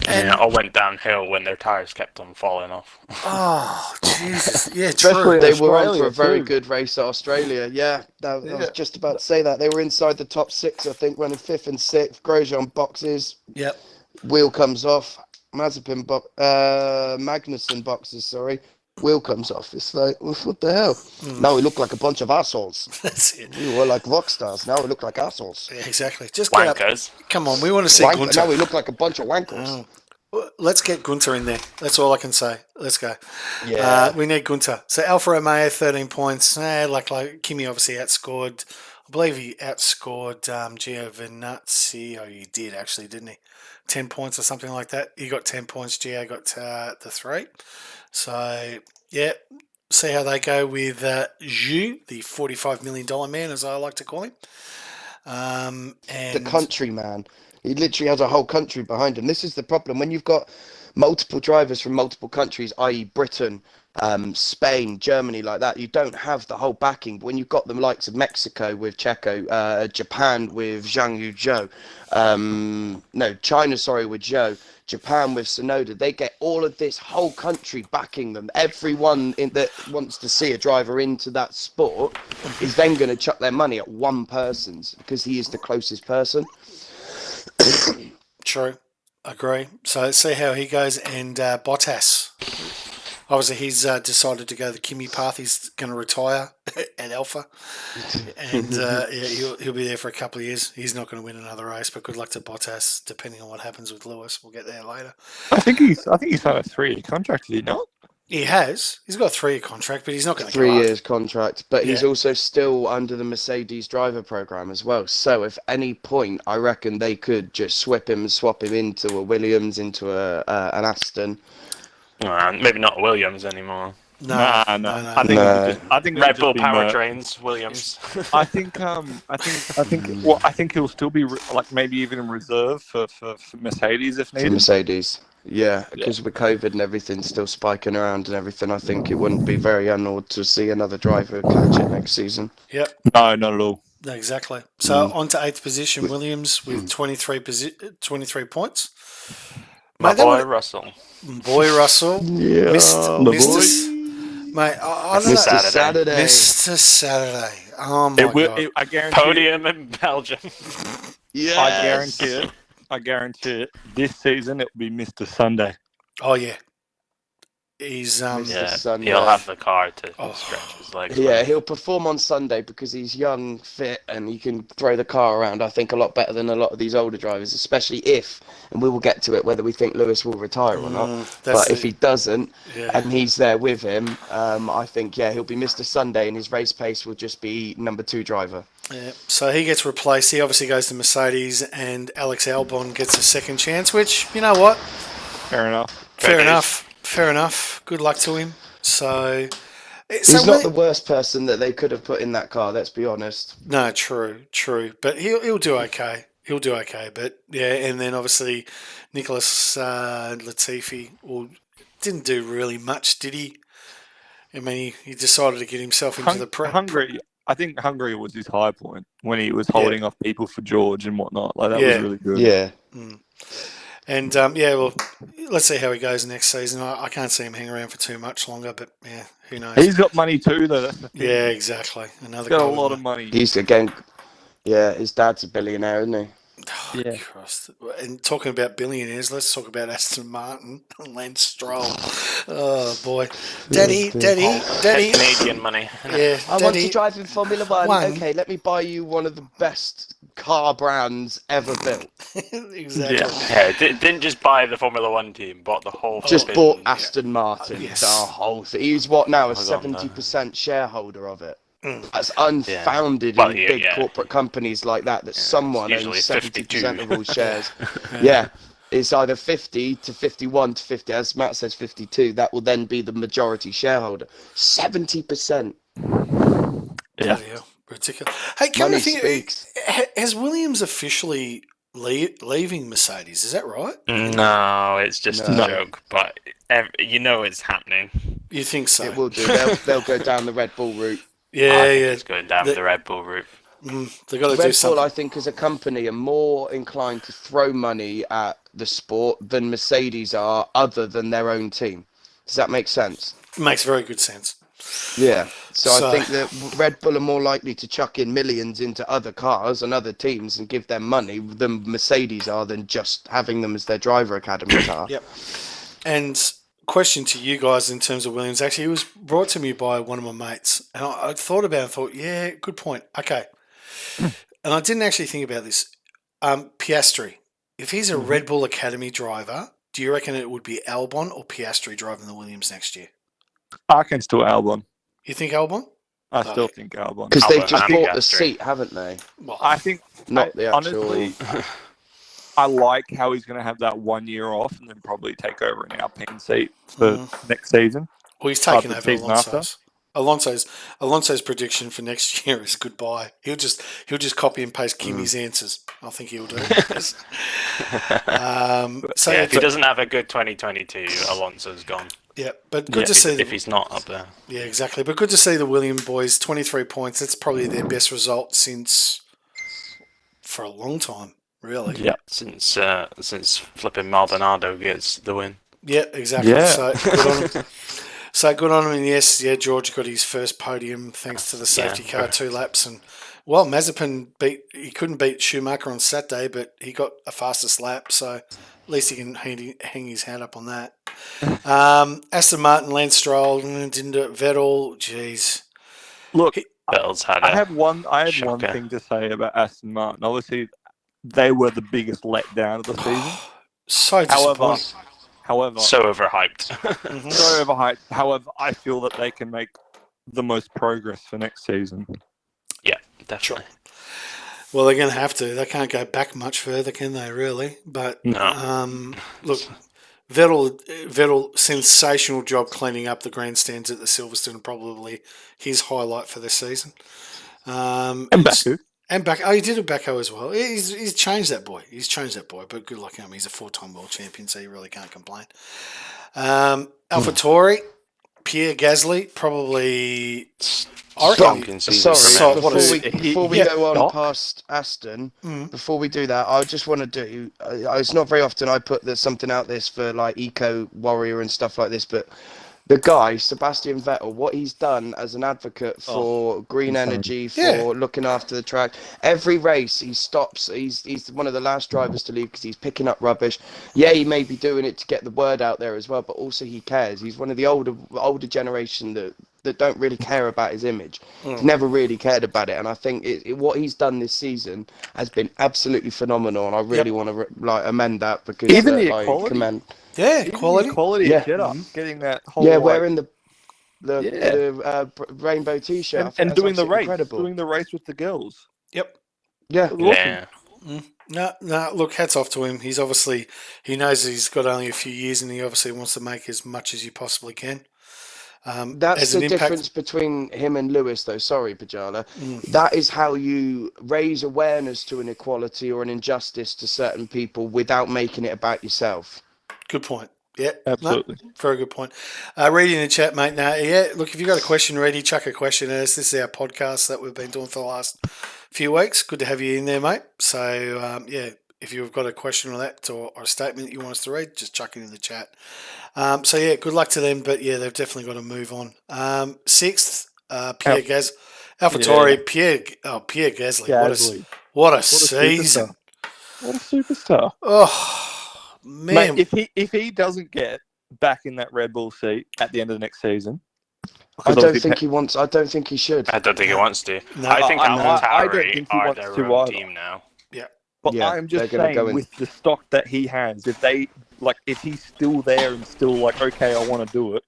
And, Yeah, all went downhill when their tires kept on falling off. oh, Jesus. Yeah, Especially- true. They were on for Australia a very too. good race at Australia. Yeah, I was just about to say that. They were inside the top 6, I think, running 5th and 6th. Grosjean boxes. Yep. Wheel comes off. Magnussen boxes, sorry. Wheel comes off. It's like, what the hell? Now we look like a bunch of assholes. That's it. We were like rock stars. Now we look like assholes. Yeah, exactly. Just get up. Wankers. Come on, we want to see Now Gunter. we look like a bunch of wankers. Oh. Well, let's get Gunter in there. That's all I can say. Let's go. Yeah. We need Gunter. So Alfa Romeo, 13 points. Like Kimi obviously outscored. I believe he outscored Giovinazzi. Oh, he did actually, didn't he? 10 points or something like that. He got 10 points. Gio got the 3. So, yeah. See how they go with Zhu, the $45 million man, as I like to call him. And The country man. He literally has a whole country behind him. This is the problem. When you've got multiple drivers from multiple countries, i.e. Britain, Spain, Germany, like that, you don't have the whole backing. But when you've got the likes of Mexico with Checo, Japan with Zhang Yuzhou, China, with Zhou, Japan with Tsunoda, they get all of this whole country backing them. Everyone that wants to see a driver into that sport is then going to chuck their money at one person's because he is the closest person. True. Agree. So let's see how he goes. And Bottas. Obviously, he's decided to go the Kimi path. He's going to retire at Alpha. And he'll be there for a couple of years. He's not going to win another race, but good luck to Bottas, depending on what happens with Lewis. We'll get there later. I think he's had a 3-year contract, did he not? He has. He's got a 3-year contract, but he's not going to 3 go up. years contract, but he's Yeah. also still under the Mercedes driver program as well. So if any point, I reckon they could just swap him into a Williams, into an Aston. Maybe not Williams anymore. No, Nah. no. I think No. it would just. I think it would Red Bull just be Merc. powertrains, Williams. I think he'll still be like maybe even in reserve for Mercedes if For needed. Mercedes. Yeah, because with COVID and everything still spiking around and everything, I think it wouldn't be very unodd to see another driver catch it next season. Yep. No, not at all. No, exactly. So on to 8th position, Williams with 23 points. My Mate, that boy would- Russell. Boy Russell. Yeah, Mate, I don't know. Mr. Saturday. Mr. Saturday. Oh my God. I guarantee. Podium in Belgium. Yes. I guarantee it. I guarantee it. This season it will be Mr. Sunday. Oh yeah. He's Yeah, Sunday. he'll have the car to Oh. stretch his legs. Yeah, he'll perform on Sunday because he's young, fit, and he can throw the car around, I think, a lot better than a lot of these older drivers, especially if, and we will get to it, whether we think Lewis will retire or not. But if he doesn't, and he's there with him, I think, he'll be Mr. Sunday, and his race pace will just be number 2 driver. Yeah, so he gets replaced. He obviously goes to Mercedes, and Alex Albon gets a second chance, which, you know what? Fair enough. Fair enough. Good luck to him. So He's not the worst person that they could have put in that car, let's be honest. No, true. But he'll do okay. But yeah, and then obviously Nicholas Latifi didn't do really much, did he? I mean, he decided to get himself into the prep. Hungary. I think Hungary was his high point when he was holding off people for George and whatnot. Like that was really good. Yeah. And well, let's see how he goes next season. I can't see him hang around for too much longer, but yeah, who knows? He's got money too, though. That's the thing. Yeah, exactly. Another He's got a guy lot with of money. He's, again, his dad's a billionaire, isn't he? Oh, Yeah. Christ. And talking about billionaires, let's talk about Aston Martin and Lance Stroll. Oh boy, Daddy. Canadian money. Yeah, I want Daddy. to drive in Formula One. One. Okay, let me buy you one of the best car brands ever built. Exactly. Yeah, didn't just buy the Formula One team, bought the whole. Just flipping- bought Aston Martin, Yes. the whole thing. He's what now, a Hold on, no. 70% shareholder of it. That's unfounded Well, in yeah, big yeah. corporate companies like that, someone owns usually 70% 52. of all shares. Yeah. It's either 50 to 51 to 50, as Matt says 52. That will then be the majority shareholder. 70%. Yeah. Ridiculous. Hey, come Money to think, speaks. has Williams officially leaving Mercedes? Is that right? No, it's just No. a joke, but you know it's happening. You think so? It will do. They'll go down the Red Bull route. I Yeah, think yeah. it's going down The- the Red Bull route. They've got to do Red Bull, something. I think, as a company, are more inclined to throw money at the sport than Mercedes are, other than their own team. Does that make sense? Makes very good sense. Yeah. So So- I think that Red Bull are more likely to chuck in millions into other cars and other teams and give them money than Mercedes are, than just having them as their driver academy car. Yep. And question to you guys in terms of Williams. Actually, it was brought to me by one of my mates, and I thought about it and thought, yeah, good point. Okay. And I didn't actually think about this. Piastri. If he's a Red Bull Academy driver, do you reckon it would be Albon or Piastri driving the Williams next year? I can still Albon. You think Albon? I still think Albon. Because they've Albon just and bought the Piastri. seat, haven't they? Well, I think Not the actual. honestly, I like how he's going to have that 1 year off and then probably take over an Alpine seat for next season. well, he's taken the over season after. Alonso's prediction for next year is goodbye. He'll just copy and paste Kimi's answers. I think he'll do. So Yeah, if he doesn't have a good 2022, Alonso's gone. yeah, but good to see. If he's not up there. Yeah, exactly. But good to see the William boys, 23 points. That's probably their best result for a long time, really. Yeah. Since flipping Maldonado gets the win. Yeah, exactly. Yeah. So good on him. So good on him. And yes, George got his first podium thanks to the safety car 2 laps. And well, Mazepin he couldn't beat Schumacher on Saturday, but he got a fastest lap. So at least he can hang his hat up on that. Aston Martin, Lance Stroll didn't do it. Vettel, jeez. Look, Vettel's had I have one shocker. thing to say about Aston Martin. Obviously, they were the biggest letdown of the season. So disappointing. However, so overhyped. so overhyped. However, I feel that they can make the most progress for next season. Yeah, definitely. Well, they're going to have to. They can't go back much further, can they, really? But No. look, Vettel, sensational job cleaning up the grandstands at the Silverstone, probably his highlight for this season. And Baku. And Baku. Oh, he did a Baku as well. He's changed that boy. He's changed that boy, but good luck him. He's a 4-time world champion, so you really can't complain. AlphaTauri, Pierre Gasly, probably... Stonking season Sorry, from him. before we go on past Aston, before we do that, I just want to do. It's not very often I put something out this for like Eco Warrior and stuff like this, but the guy Sebastian Vettel, what he's done as an advocate for green energy, for looking after the track. Every race he stops. He's one of the last drivers to leave because he's picking up rubbish. Yeah, he may be doing it to get the word out there as well, but also he cares. He's one of the older generation that don't really care about his image. He's never really cared about it, and I think what he's done this season has been absolutely phenomenal, and I really want to amend that because even the equality. quality. Of Jeddah, getting that whole wearing the rainbow t-shirt and doing the race, incredible. doing the race with the girls. Yep. Yeah. No, look, hats off to him. He knows he's got only a few years, and he obviously wants to make as much as he possibly can. That's the difference between him and Lewis, though. Sorry, Pajala. That is how you raise awareness to an inequality or an injustice to certain people without making it about yourself. Good point. Yeah, absolutely. No, very good point. Reading the chat, mate. Now, look, if you've got a question ready, chuck a question at us. This is our podcast that we've been doing for the last few weeks. Good to have you in there, mate. So, if you've got a question on that or a statement you want us to read, just chuck it in the chat. Good luck to them. But, they've definitely got to move on. Sixth, Pierre Gasly. AlphaTauri, Pierre Gasly. What a season. What a superstar. Oh, man. Mate, if he doesn't get back in that Red Bull seat at the end of the next season... I don't think he wants... I don't think he should. I don't think he wants to. No, I think I don't think AlphaTauri he are wants their to own either. team now. Yeah. But I'm just saying, with the stock that he has, if he's still there and still okay, I want to do it,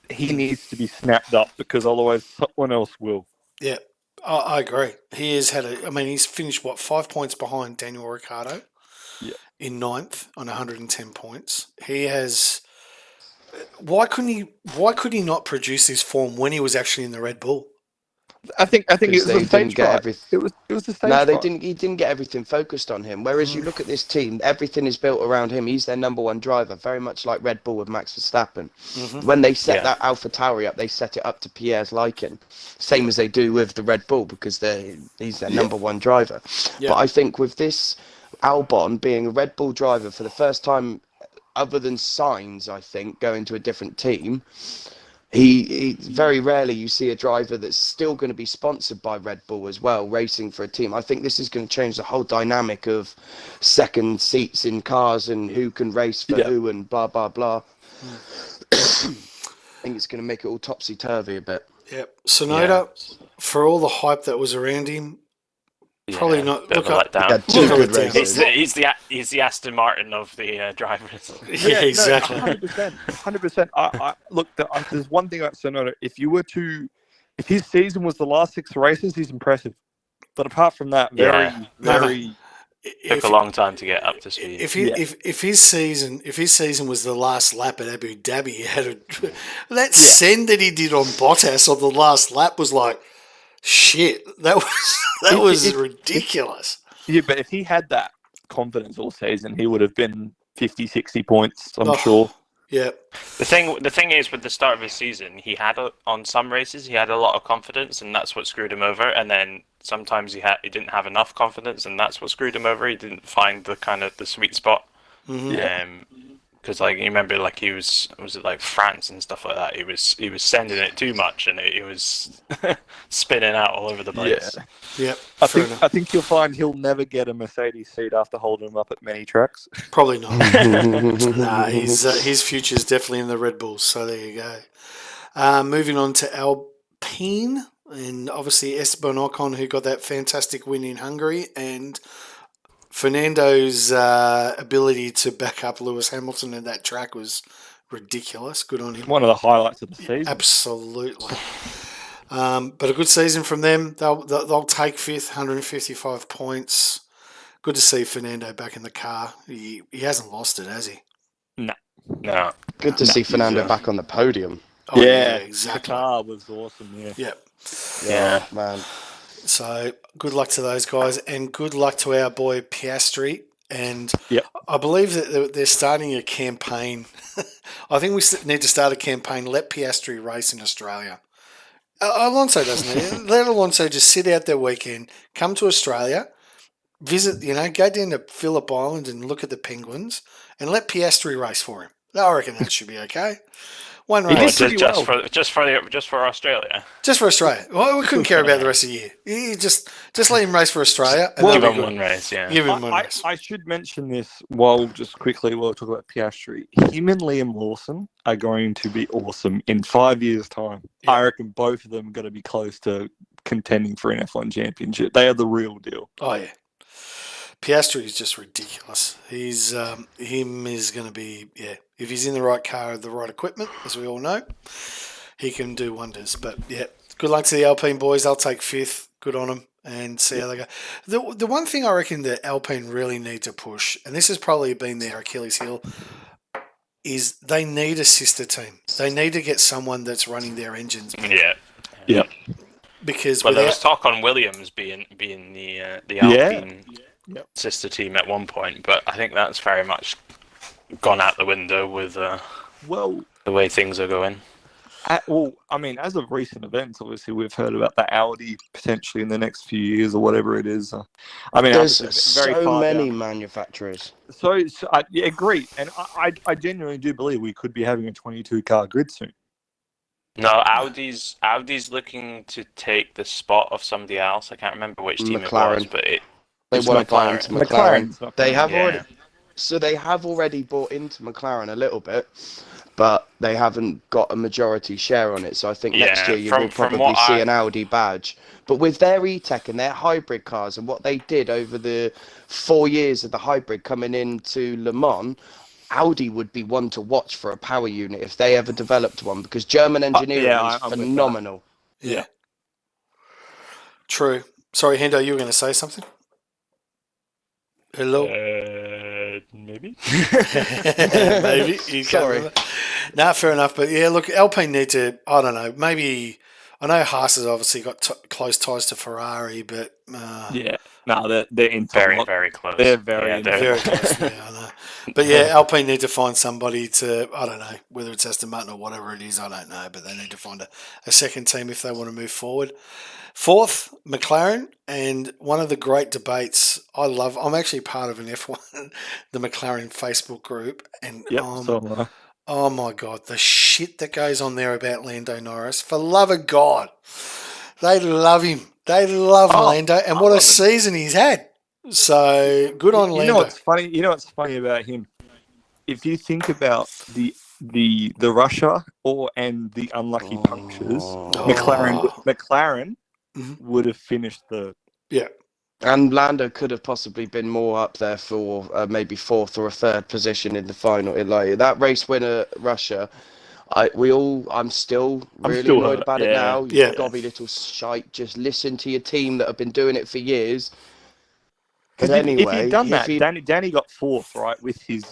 he needs to be snapped up because otherwise someone else will. Yeah, I agree. He has had he's finished, 5 points behind Daniel Ricciardo in 9th on 110 points. He has... Why couldn't he not produce this form when he was actually in the Red Bull? I think it was the stage fright. It was the stage No, fright. he didn't get everything focused on him. Whereas you look at this team, everything is built around him. He's their number one driver, very much like Red Bull with Max Verstappen. When they set that AlphaTauri up, they set it up to Pierre's liking, same as they do with the Red Bull because he's their number one driver. But I think with this Albon being a Red Bull driver for the first time, other than Sainz, I think, going to a different team, he very rarely you see a driver that's still going to be sponsored by Red Bull as well, racing for a team. I think this is going to change the whole dynamic of second seats in cars and who can race for who and blah, blah, blah. I think it's going to make it all topsy-turvy a bit. Yep. Sonoda, for all the hype that was around him, probably not. Look up. He's the Aston Martin of the drivers. Yeah, exactly. 100%. Look, there's one thing about Sonoda. If his season was the last 6 races, he's impressive. But apart from that, very. Took a long time to get up to speed. If his season was the last lap at Abu Dhabi, he had that send that he did on Bottas on the last lap was like, shit. That was ridiculous. Yeah, but if he had that confidence all season, he would have been 50, 60 points, I'm sure. Yeah. The thing is, with the start of his season, on some races he had a lot of confidence, and that's what screwed him over. And then sometimes he didn't have enough confidence, and that's what screwed him over. He didn't find the sweet spot. Because you remember, he was it France and stuff like that. He was sending it too much, and he was spinning out all over the place. Yeah. I think you'll find he'll never get a Mercedes seat after holding him up at many tracks. Probably not. Nah, his future's definitely in the Red Bulls. So there you go. Moving on to Alpine, and obviously Esteban Ocon, who got that fantastic win in Hungary, and Fernando's ability to back up Lewis Hamilton in that track was ridiculous. Good on him. One of the highlights of the season. Absolutely. But a good season from them. They'll take 5th, 155 points. Good to see Fernando back in the car. He hasn't lost it, has he? No. No. Good to see Fernando back on the podium. Oh, The exactly. car was awesome. Yeah. Yep. Yeah, man. So good luck to those guys, and good luck to our boy Piastri. And Yep. I believe that they're starting a campaign. I think we need to start a campaign. Let Piastri race in Australia. Alonso doesn't need it. Let Alonso just sit out their weekend, come to Australia, visit, go down to Phillip Island and look at the penguins, and let Piastri race for him. I reckon that should be okay. One He race. did pretty well. Just for Australia. Just for Australia. Well, we couldn't care about the rest of the year. You just let him race for Australia. And Give that'll be him good. one race, yeah. Give him one race. I should mention this just quickly while we talk about Piastri. Him and Liam Lawson are going to be awesome in 5 years' time. Yeah. I reckon both of them are going to be close to contending for an F1 championship. They are the real deal. Oh, yeah. Piastri is just ridiculous. He's him is going to be, if he's in the right car with the right equipment, as we all know, he can do wonders. But, good luck to the Alpine boys. I'll take 5th. Good on them. And see how they go. The one thing I reckon that Alpine really need to push, and this has probably been their Achilles heel, is they need a sister team. They need to get someone that's running their engines. Yeah. Yeah. Because Well, there was talk on Williams being the Alpine sister team at one point, but I think that's very much gone out the window with the way things are going. As of recent events, obviously we've heard about the Audi potentially in the next few years or whatever it is. There's very so far many down. manufacturers. So I agree, and I genuinely do believe we could be having a 22 car grid soon. No, Audi's looking to take the spot of somebody else. I can't remember which team McLaren. it was, but They it's want to buy into McLaren. McLaren's They have Yeah. already. So they have already bought into McLaren a little bit, but they haven't got a majority share on it. So I think next Yeah, year you from will probably what see I- an Audi badge. But with their E-Tech and their hybrid cars and what they did over the 4 years of the hybrid coming into Le Mans, Audi would be one to watch for a power unit if they ever developed one, because German engineering I'm is with that. phenomenal. Yeah. True. Sorry, Hendo, you were going to say something? Hello? maybe. Maybe. You Sorry. No, fair enough. But yeah, look, Alpine need to, I don't know, maybe, I know Haas has obviously got close ties to Ferrari, but They're in Very, very close. They're very, Yeah, they're- very close now, I know. But yeah, Alpine need to find somebody to, I don't know, whether it's Aston Martin or whatever it is, I don't know, but they need to find a second team if they want to move forward. 4th, McLaren, and one of the great debates I'm actually part of an F1, the McLaren Facebook group, and oh my God, the shit that goes on there about Lando Norris. For love of God, they love him. They love Lando, and what a season he's had. So good on Lando. You know what's funny about him? If you think about the Russia and the unlucky punctures, McLaren would have finished third. Yeah. And Lando could have possibly been more up there for maybe 4th or a 3rd position in the final. Like that race winner, Russia. I'm still really annoyed about it now. You gobby little shite. Just listen to your team that have been doing it for years. But anyway, if he'd done that, Danny got 4th, right, with his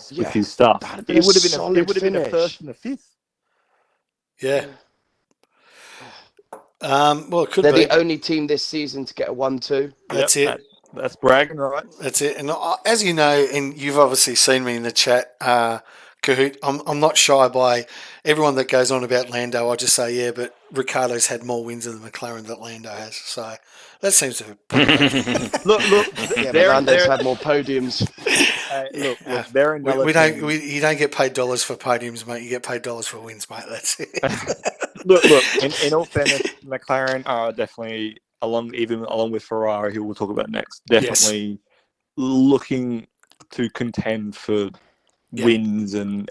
stuff. That'd It would have been a 1st and a 5th. Yeah. Well, it could They're be. the only team this season to get a 1-2. That's it. That's bragging, right? That's it. And as you know, and you've obviously seen me in the chat, Kahoot, I'm not shy by everyone that goes on about Lando. I just say, but Ricciardo's had more wins than the McLaren that Lando has. So that seems to look. Yeah, but Lando's had more podiums. Look, they're another you don't get paid dollars for podiums, mate. You get paid dollars for wins, mate. That's it. look. In all fairness, McLaren are definitely along with Ferrari, who we'll talk about next. Definitely looking to contend for wins and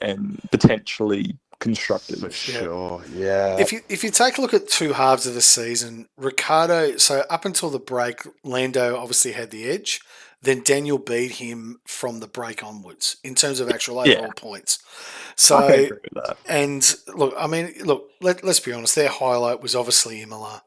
potentially constructors. For sure, yeah. If you take a look at 2 halves of the season, Ricciardo, so up until the break, Lando obviously had the edge. Then Daniel beat him from the break onwards in terms of actual overall points. So, I agree with that. And let's be honest, their highlight was obviously Imola.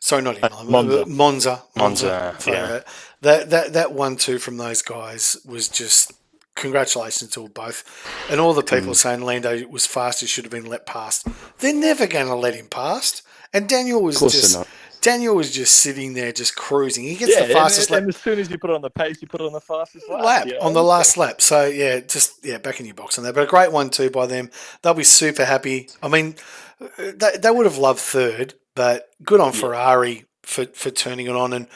Sorry, not Imola. Monza. Monza, yeah. That 1-2 from those guys was just congratulations to both. And all the people saying Lando was fast, he should have been let past. They're never going to let him past. And Daniel was Of course they're not. Daniel was just sitting there, just cruising. He gets the fastest lap. And as soon as you put it on the pace, you put it on the fastest On the last lap. So, yeah, back in your box on that. But a great one, too, by them. They'll be super happy. I mean, they would have loved third, but good on Ferrari for turning it on.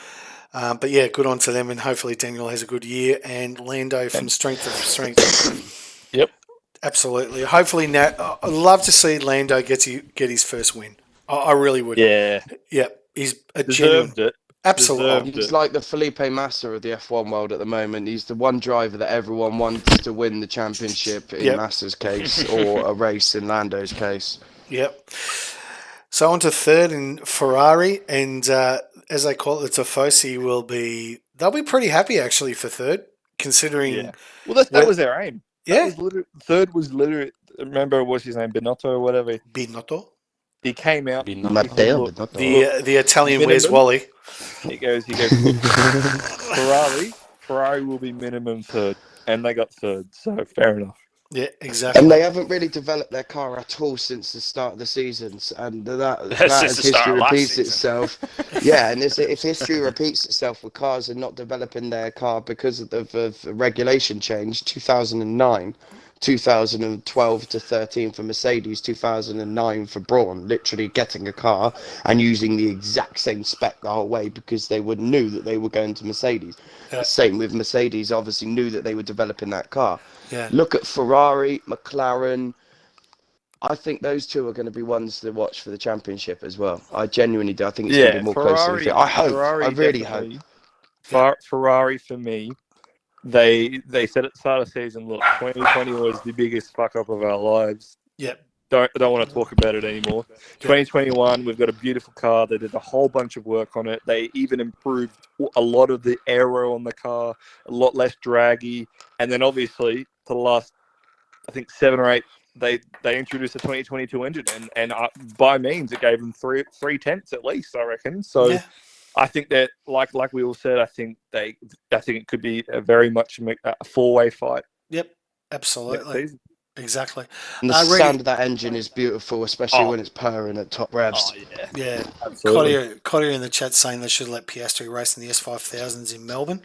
But, yeah, good on to them, and hopefully Daniel has a good year, and Lando from strength to strength. Yep. Absolutely. Hopefully, I'd love to see Lando get his first win. I really would. Yeah. Yep. He's a Deserved genuine. it. Absolutely. Deserved He's it. like the Felipe Massa of the F1 world at the moment. He's the one driver that everyone wants to win the championship in Massa's case, or a race in Lando's case. Yep. So on to third in Ferrari, and as they call it, the Tifosi they'll be pretty happy actually for third, considering. Yeah. Well, that was their aim. Yeah. Third was literally. Remember, what's his name, Binotto or whatever? Binotto. He came out. Matteo Look, Binotto. The Italian Minimum. Where's Wally? He goes. Ferrari will be minimum third, and they got third. So fair enough. Yeah, exactly. And they haven't really developed their car at all since the start of the seasons, and that as the start history of last repeats season. itself. Yeah, and if history repeats itself with cars and not developing their car because of the regulation change, 2009, 2012 to 13 for Mercedes, 2009 for Braun, literally getting a car and using the exact same spec the whole way because they knew that they were going to Mercedes. Yeah. Same with Mercedes, obviously knew that they were developing that car. Yeah. Look at Ferrari, McLaren. I think those two are going to be ones to watch for the championship as well. I genuinely do. I think it's going to be more closely. I hope. I really hope. Ferrari for me. They said at the start of the season, look, 2020 was the biggest fuck up of our lives. Yep. Don't want to talk about it anymore. 2021, we've got a beautiful car. They did a whole bunch of work on it. They even improved a lot of the aero on the car, a lot less draggy. And then obviously, for the last, I think 7 or 8, they introduced a 2022 engine, and by means, it gave them three tenths at least, I reckon. So. Yeah. I think that, like we all said, I think it could be a very much a 4-way fight. Yep, absolutely, exactly. And the sound of that engine is beautiful, especially when it's purring at top revs. Oh, yeah, yeah. Absolutely. Cotter in the chat saying they should let Piastri race in the S5000s in Melbourne.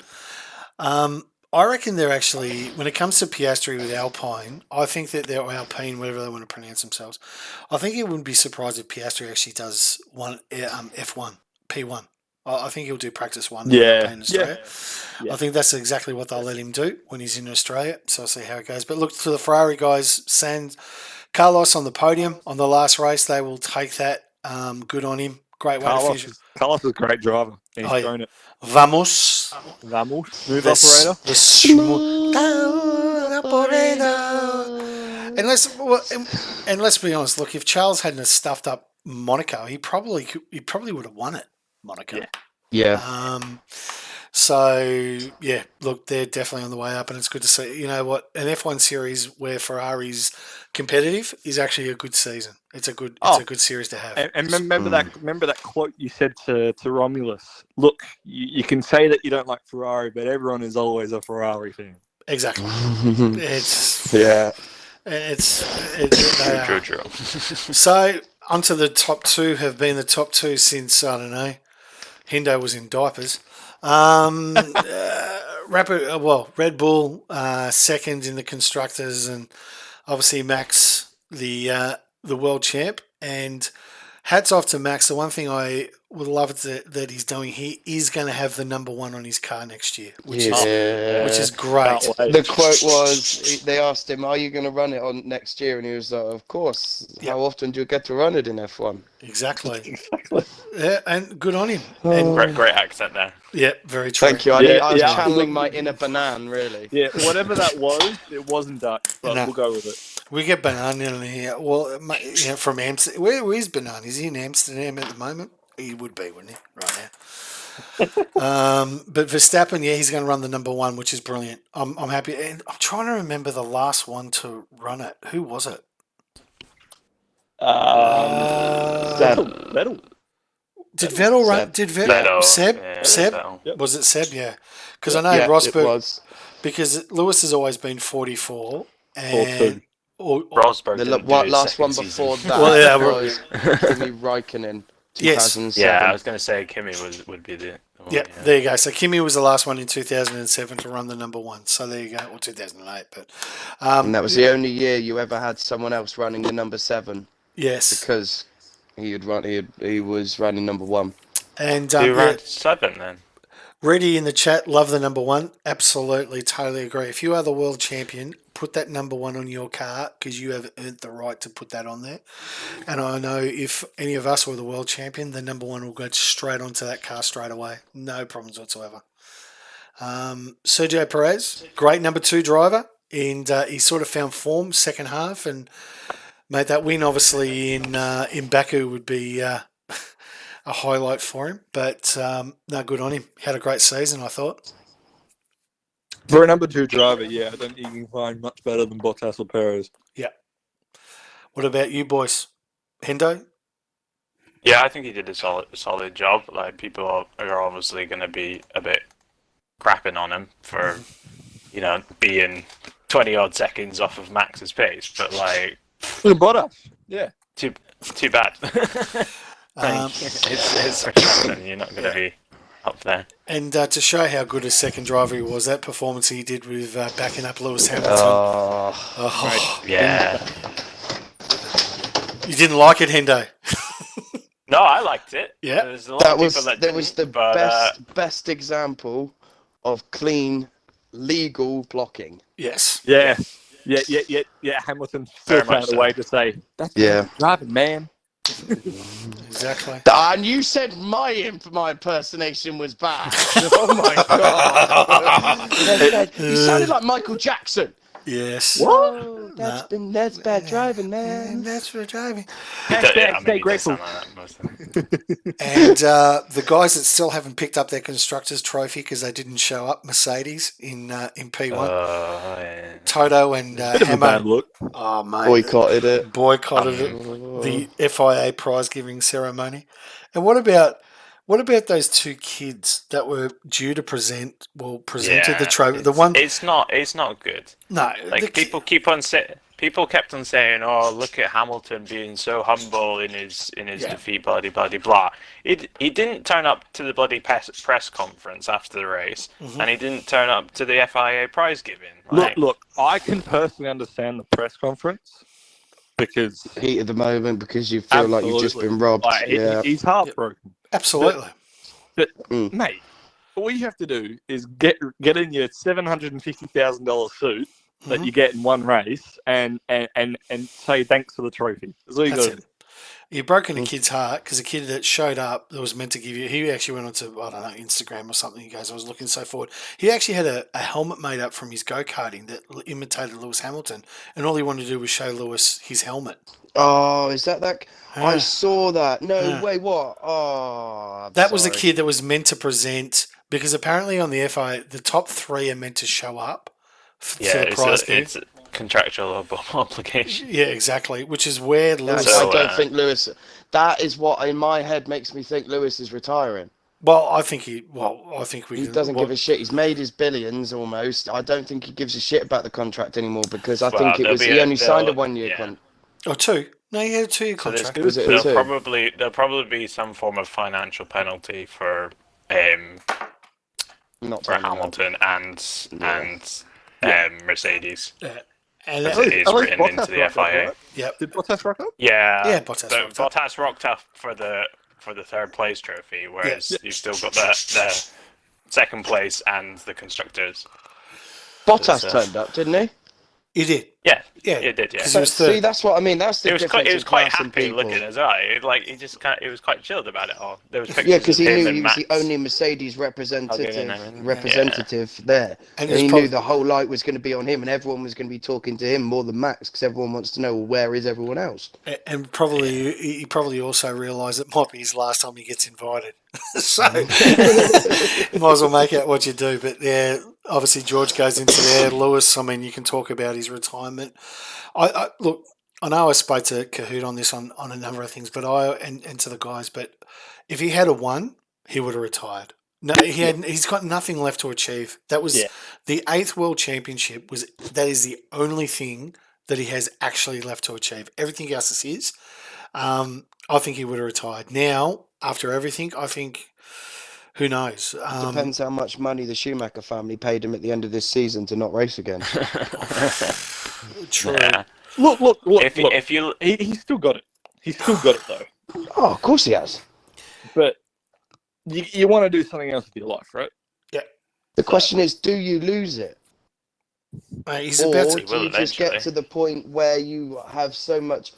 I reckon they're actually, when it comes to Piastri with Alpine, I think that they're Alpine, whatever they want to pronounce themselves. I think it wouldn't be surprised if Piastri actually does F1, P1. I think he'll do practice one in Australia. Yeah. I think that's exactly what they'll let him do when he's in Australia. So I'll see how it goes. But look, to the Ferrari guys, Carlos on the podium on the last race, they will take that. Good on him. Great way to finish it. Carlos is a great driver. He's shown it. Vamos. Smooth operator. The smooth operator. And let's be honest. Look, if Charles hadn't stuffed up Monaco, he probably would have won it. Monaco. Yeah. So, yeah, look, they're definitely on the way up, and it's good to see. You know what? An F1 series where Ferrari's competitive is actually a good season. It's a good series to have. And remember that quote you said to Romulus. Look, you can say that you don't like Ferrari, but everyone is always a Ferrari fan. Exactly. True. So, onto the top two, have been the top two since, I don't know, Hendo was in diapers. Red Bull second in the constructors, and obviously Max the world champ. And hats off to Max. The one thing I would love that he's doing, he is going to have the number 1 on his car next year, which is great. The quote was, they asked him, "Are you going to run it on next year?" And he was like, "Of course. Yep. How often do you get to run it in F1?" Exactly. Yeah, and good on him. And great accent there. Yeah, very true. Thank you. I was channeling my inner Banan, really. Yeah, whatever that was, it wasn't Dutch, but we'll go with it. We get Banan in here. Well, from Amsterdam. Where is Banan? Is he in Amsterdam at the moment? He would be, wouldn't he? Right now. But Verstappen, he's going to run the number 1, which is brilliant. I'm happy. And I'm trying to remember the last one to run it. Who was it? Vettel. Did Vettel run? Did Vettel? Vettel. Seb? Yeah, Seb? Vettel. Yep. Was it Seb? Yeah. Because I know Rosberg. It was. because Lewis has always been 44 and Rosberg The didn't do his last second one season. before that Well, yeah, was Kimi Raikkonen, Yes. 2007. Yeah, I was going to say Kimi would be the one, yeah, there you go. So Kimi was the last one in 2007 to run the number one. So there you go, or 2008. But And that was the only year you ever had someone else running the number 7 yes, because he was running number 1. and Who yeah, ran 7 then? Reddy in the chat, love the number one. Absolutely, totally agree. If you are the world champion, put that number one on your car because you have earned the right to put that on there. And I know if any of us were the world champion, the number one will go straight onto that car straight away. No problems whatsoever. Sergio Perez, great number 2 driver, and he sort of found form second half. And mate, that win obviously in Baku would be a highlight for him, but no, good on him. He had a great season, I thought. For a number 2 driver, yeah, I don't think you can find much better than Bottas or Perez. Yeah. What about you boys? Hendo? Yeah, I think he did a solid job. Like, people are obviously going to be a bit crapping on him for, being 20 odd seconds off of Max's pace, but like, Look at Bottas. Yeah. too bad. It's Verstappen, you're not going to be up there. And to show how good a second driver he was, that performance he did with backing up Lewis Hamilton. Yeah. You didn't like it, Hendo? No, I liked it. Yeah. There's a lot of people that was didn't, the but, best example of clean, legal blocking. Yes. Yeah. Hamilton still Very much found a so. way to say, that's driving, man. Exactly. And you said my impersonation was bad. Oh my god! You sounded like Michael Jackson. Yes. Whoa, that's bad driving, man. That's for driving. he stay does grateful. sound like that most of the time. And the guys that still haven't picked up their constructors trophy because they didn't show up, Mercedes in P1, Yeah. Toto and Bit of a bad Hemo. look. Oh mate, Boycotted it. boycotted it. The FIA prize giving ceremony. And what about those 2 kids that were due to presented the trophy? The one, It's not good. no, Like, people kept on saying, "Oh, look at Hamilton being so humble in his defeat, blah blah blah blah." He didn't turn up to the bloody press conference after the race, and he didn't turn up to the FIA prize giving. Like, Look, I can personally understand the press conference because Heat of the moment because you feel like you've just Absolutely. been robbed. like, Yeah. he's heartbroken. absolutely. But Mm. mate, all you have to do is get in your $750,000 suit that you get in one race and say thanks for the trophy. That's all you That's got to it. do. You've broken a kid's heart because a kid that showed up that was meant to give you, he actually went onto, I don't know, Instagram or something. He goes, I was looking so forward. He actually had a helmet made up from his go-karting that imitated Lewis Hamilton. And all he wanted to do was show Lewis his helmet. Oh, is that? I Yeah. saw that. No Yeah. way. What? Oh, I'm That was a sorry. kid that was meant to present because apparently on the FIA, the top 3 are meant to show up for yeah, the prize giving. it's a contractual obligation. Yeah, exactly. Which is where Lewis. So, I don't think Lewis. That is what in my head makes me think Lewis is retiring. I think we. He doesn't give a shit. He's made his billions almost. I don't think he gives a shit about the contract anymore because I think he only signed a 1-year contract. Or 2. No, he had a 2-year So contract. Was it there'll two? probably be some form of financial penalty for Not for turning up. Hamilton and Mercedes. And As that- it is At least written Bottas into the rocked up, FIA. right? Yep. Did Bottas rock up? Yeah, Yeah, Bottas but rocked up. Bottas rocked up for the 3rd place trophy, whereas you've still got the 2nd place and the constructors. Bottas turned up, didn't he? He did. Yeah, Yeah. it did. Yeah, Because he was 3rd. See, that's what I mean. That's the it was difference. quite in class and happy people. looking as well. It was quite chilled about it all. There was pictures Yeah, because of he him knew and he was Max. the only Mercedes representative there, And and it's he prob- knew the whole light was going to be on him, and everyone was going to be talking to him more than Max, because everyone wants to know, well, where is everyone else? And probably he probably also realised it might be his last time he gets invited. So you might as well make out what you do. But yeah, obviously George goes into there. Lewis, I mean, you can talk about his retirement. I look, I know I spoke to Kahoot on this on a number of things, but and to the guys, but if he had a 1, he would have retired. No, he's got nothing left to achieve. That was the 8th World Championship. That is the only thing that he has actually left to achieve. Everything else is his. I think he would have retired. Now, after everything, I think, who knows? Depends how much money the Schumacher family paid him at the end of this season to not race again. True. Yeah. Look. If you He's still got it. He's still got it though. Oh, of course he has. But you want to do something else with your life, right? The question is, do you lose it? He's Or about do to. you just get to the point where you have so much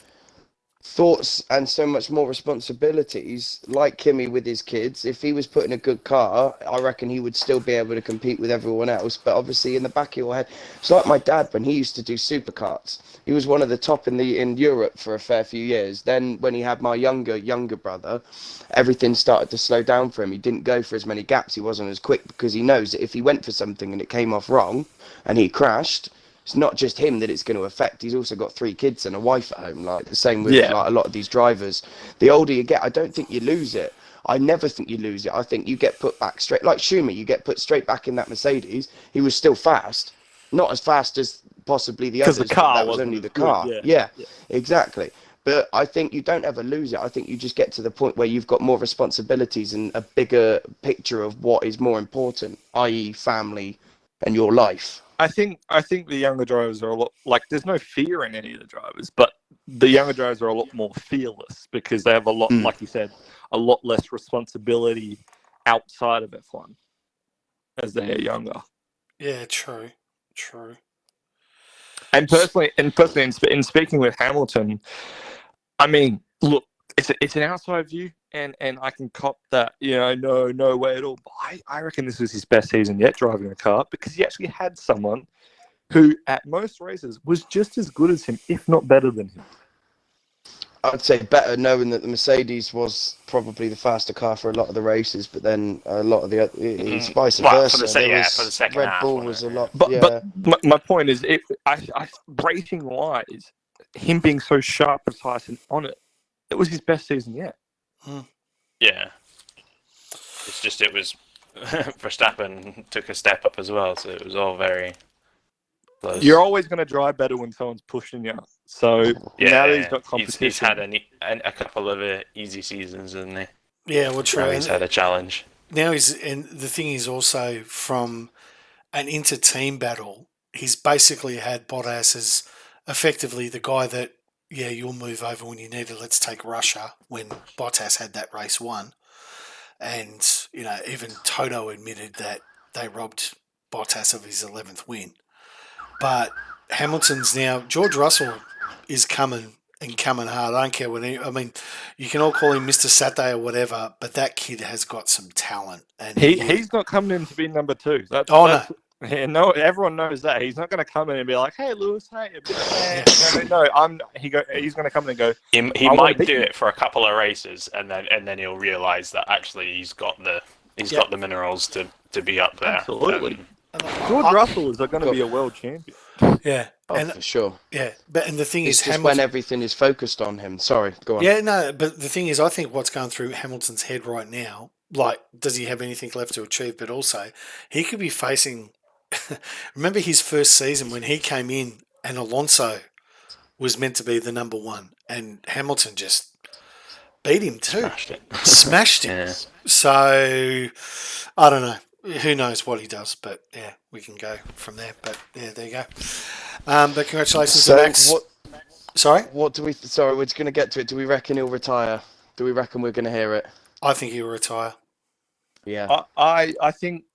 thoughts and so much more responsibilities, like Kimi with his kids? If he was put in a good car, I reckon he would still be able to compete with everyone else. But obviously, in the back of your head, it's like my dad when he used to do supercarts. He was one of the top in Europe for a fair few years. Then, when he had my younger brother, everything started to slow down for him. He didn't go for as many gaps. He wasn't as quick because he knows that if he went for something and it came off wrong, and he crashed, it's not just him that it's going to affect. He's also got 3 kids and a wife at home. Like the same with like a lot of these drivers. The older you get, I don't think you lose it. I never think you lose it. I think you get put back straight. Like Schumacher, you get put straight back in that Mercedes. He was still fast, not as fast as possibly the others. Because the car that was only the car. Yeah, exactly. But I think you don't ever lose it. I think you just get to the point where you've got more responsibilities and a bigger picture of what is more important, i.e., family and your life. I think the younger drivers are a lot like there's no fear in any of the drivers, but the younger drivers are a lot more fearless because they have a lot, like you said, a lot less responsibility outside of F1 as they are younger. Yeah, true. And personally, in speaking with Hamilton, I mean, look, it's an outside view, and I can cop that, no way at all. But I reckon this was his best season yet driving a car because he actually had someone who, at most races, was just as good as him, if not better than him. I'd say better, knowing that the Mercedes was probably the faster car for a lot of the races, but then a lot of the it's vice versa. For the second Red half, Bull was a lot. But my point is, racing wise, him being so sharp, precise, and on it, it was his best season yet. Yeah. It's just it was Verstappen took a step up as well, so it was all very close. You're always going to drive better when someone's pushing you. So now that he's got competition, he's had a couple of easy seasons, hasn't he? Yeah, well, true. Now he's had a challenge. Now and the thing is also from an inter-team battle, he's basically had Bottas as effectively the guy that, you'll move over when you need it. Let's take Russia when Bottas had that race won. And, even Toto admitted that they robbed Bottas of his 11th win. But Hamilton's now, George Russell is coming hard. I don't care what you can all call him Mr. Saturday or whatever, but that kid has got some talent. And he's not coming in to be number 2. No. Yeah, no, everyone knows that. He's not going to come in and be like, "Hey, Lewis, hey." No, he's going to come in and go. He might do it for a couple of races, and then he'll realise that actually he's got the minerals to be up there. Absolutely. George Russell is going to be a world champion. Yeah, for sure. Yeah, and the thing It's is, just when everything is focused on him. Sorry, go on. Yeah, no, but the thing is, I think what's going through Hamilton's head right now, like, does he have anything left to achieve? But also, he could be facing. Remember his first season when he came in and Alonso was meant to be the number 1 and Hamilton just beat him too. Smashed him. Yeah. So, I don't know. Who knows what he does, but we can go from there. But there you go. But congratulations to Max. Sorry? What do we... Sorry, we're just going to get to it. Do we reckon he'll retire? Do we reckon we're going to hear it? I think he'll retire. Yeah. I think...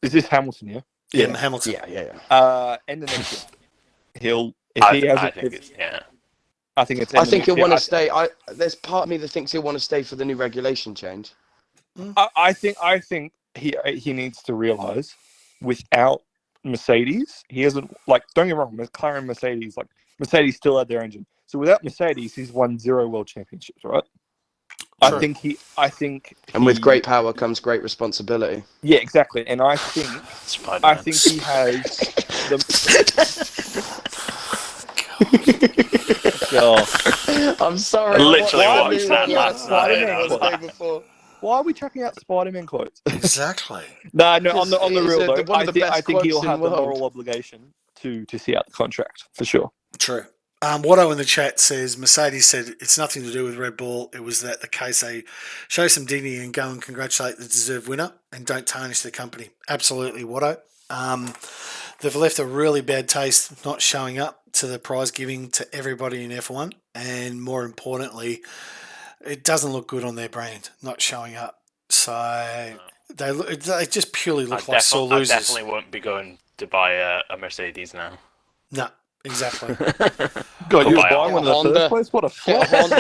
Is this Hamilton, yeah? Yeah, Hamilton. Yeah. End of next year. I think he'll want to stay. There's part of me that thinks he'll want to stay for the new regulation change. I think he needs to realise without Mercedes, he hasn't, like, don't get me wrong, McLaren, Mercedes still had their engine. So without Mercedes, he's won 0 world championships, right? Sure. And with great power comes great responsibility. Yeah, exactly. And I think he has I'm sorry. Literally watched that last night. Why are we chucking out Spider-Man quotes? Exactly. No, on the It's, real though, one of the I best think he'll quotes in have the the world. moral obligation to see out the contract for sure. True. Watto in the chat says Mercedes said it's nothing to do with Red Bull. It was that the case they show some dignity and go and congratulate the deserved winner and don't tarnish the company. Absolutely, Watto. They've left a really bad taste not showing up to the prize giving to everybody in F1, and more importantly, it doesn't look good on their brand not showing up. So they just purely look like sore I losers. definitely won't be going to buy a Mercedes now. No, exactly. God, you were Buy a buying one in the Honda. first place? What a Get flop.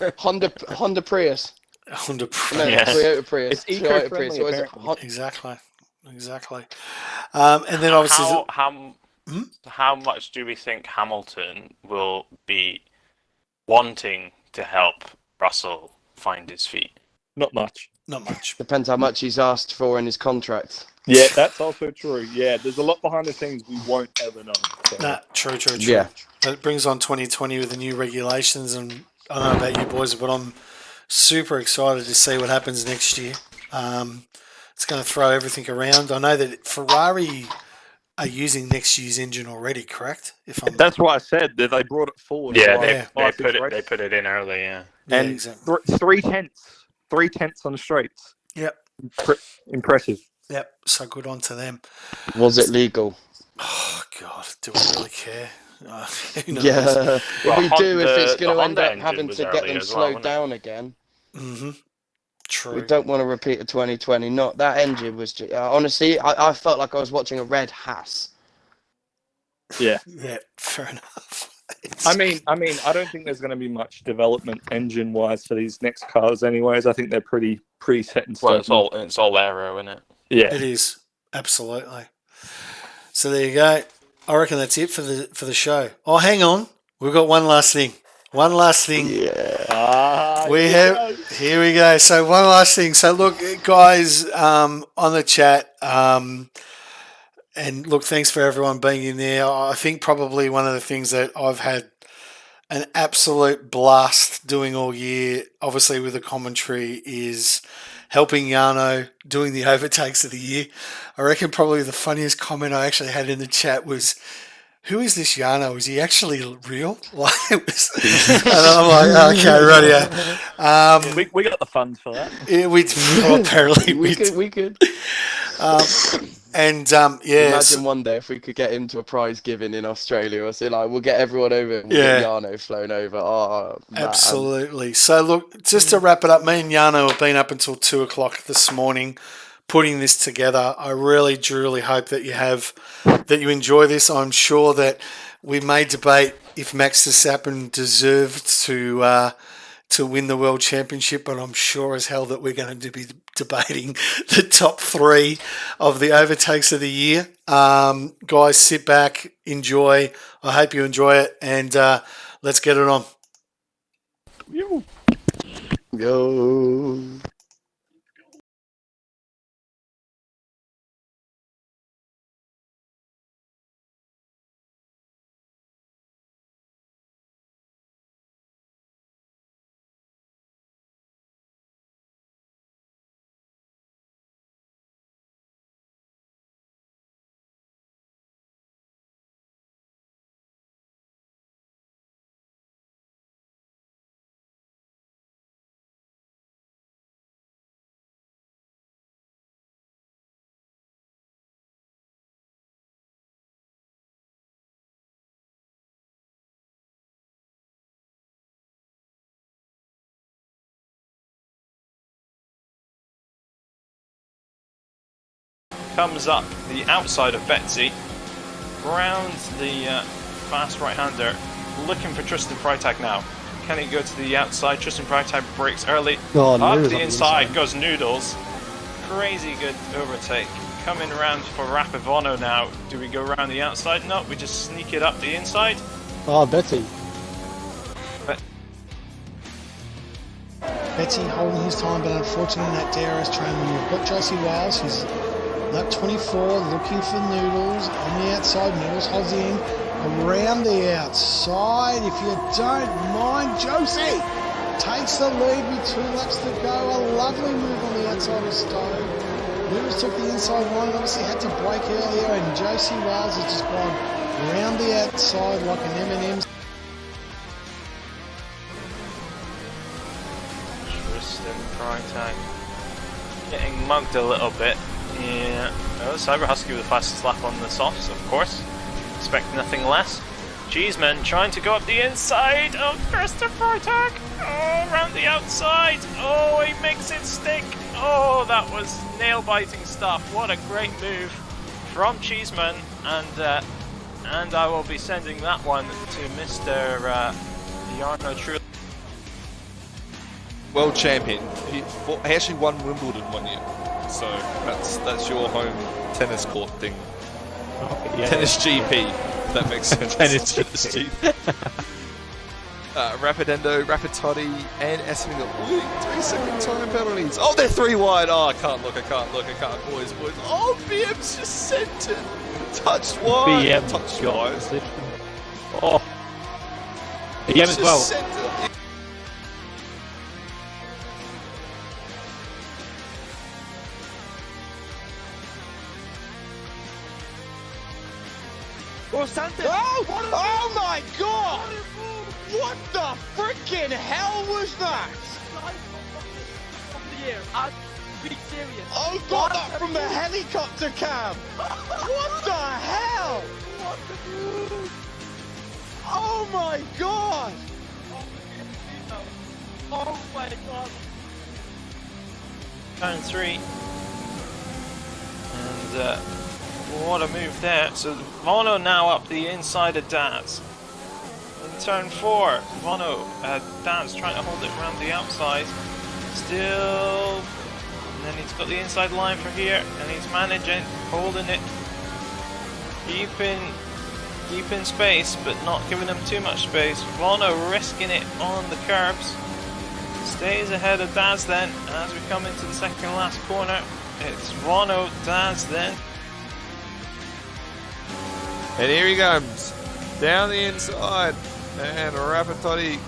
a Honda Prius. Honda No, Yes. Toyota Prius. It's Toyota eco-friendly, Prius. What is it? apparently. Exactly. And then obviously, How much do we think Hamilton will be wanting to help Russell find his feet? Not much. not much. Depends how much he's asked for in his contract. Yeah, that's also true. Yeah, there's a lot behind the scenes we won't ever know. So. Nah, true. Yeah. But it brings on 2020 with the new regulations, and I don't know about you boys, but I'm super excited to see what happens next year. It's going to throw everything around. I know that Ferrari are using next year's engine already, correct? That's why I said that they brought it forward. Yeah, by they 5-6 races. put it in early. Yeah. Yeah, And exactly. 3/10 on the straights. Yep. Impressive. Yep. So good on to them. Was it legal? Oh God, do we really care? Who knows? Yeah. Well, we do if it's the going to end Honda up engine having was to get early them as well, slowed wasn't it? down again. Mm-hmm. True. We don't want to repeat a 2020. Not that engine was just, honestly, I felt like I was watching a red Haas. Yeah. Yeah. Fair enough. I mean, I don't think there's going to be much development engine-wise for these next cars, anyways. I think they're pretty set in stone. Well, it's all aero, isn't it? Yeah. It is absolutely. So there you go. I reckon that's it for the show. Oh, hang on, we've got one last thing. Yeah. Here we go. So one last thing. So look, guys, on the chat, and look, thanks for everyone being in there. I think probably one of the things that I've had an absolute blast doing all year, obviously with the commentary, is helping Yano doing the overtakes of the year. I reckon probably the funniest comment I actually had in the chat was, "Who is this Yano? Is he actually real?" Like it was, and I'm like, okay, right, yeah. We got the funds for that. Apparently we could. Yeah. Imagine one day if we could get him to a prize giving in Australia, or say like we'll get everyone over, and we'll get Yano flown over. Oh, man. Absolutely. So look, just to wrap it up, me and Yano have been up until 2:00 this morning putting this together. I really, truly hope that you enjoy this. I'm sure that we may debate if Max Verstappen deserved to win the World Championship, but I'm sure as hell that we're going to be debating the top 3 of the overtakes of the year. Guys, sit back, enjoy. I hope you enjoy it, and let's get it on. Yo. Comes up the outside of Betsy, round the fast right-hander, looking for Tristan Freitag now. Can he go to the outside? Tristan Freitag breaks early. Up the inside goes Noodles. Crazy good overtake. Coming around for Rapavono now. Do we go around the outside? No, we just sneak it up the inside. Oh, Betty. Betsy holding his time, but unfortunately in that DRS train, when you've got Josie Wales, who's lap 24, looking for Noodles on the outside. Noodles holds the end around the outside. If you don't mind, Josie takes the lead with 2 laps to go. A lovely move on the outside of Stowe. Lewis took the inside line and obviously had to brake earlier, and Josie Wales has just gone round the outside like an M&M. Tristan Freitag getting mugged a little bit. Yeah. Oh, Cyber Husky with the fastest lap on the softs, of course. Expect nothing less. Cheeseman trying to go up the inside of Tristan Freitag. Oh, around the outside. Oh, he makes it stick. Oh, that was nail-biting stuff. What a great move from Cheeseman, and I will be sending that one to Mr. Jarno Trulli. World champion. He actually won Wimbledon one year, so that's your home tennis court thing. Oh, yeah. Tennis GP, if that makes sense. Tennis GP. Rapidendo, Rapid-Toddy, and Essendon got 3-second time penalties. Oh, they're 3 wide. Oh, I can't look. Boys. Oh, BM's just sent it. Touched wide. BM touched got wide. position. Oh. BM as well. Sent it. Oh my god! What the freaking hell was that? Oh, got that from the helicopter cam! What the hell? Oh my god! Oh my god. Turn 3. And what a move there. So Vono now up the inside of Daz. In turn 4, Vono, Daz trying to hold it around the outside. Still, and then he's got the inside line for here, and he's managing, holding it, keeping space, but not giving him too much space. Vono risking it on the curbs. Stays ahead of Daz then, as we come into the second last corner. It's Vono, Daz then. And here he comes, down the inside, and Rapid-Toddy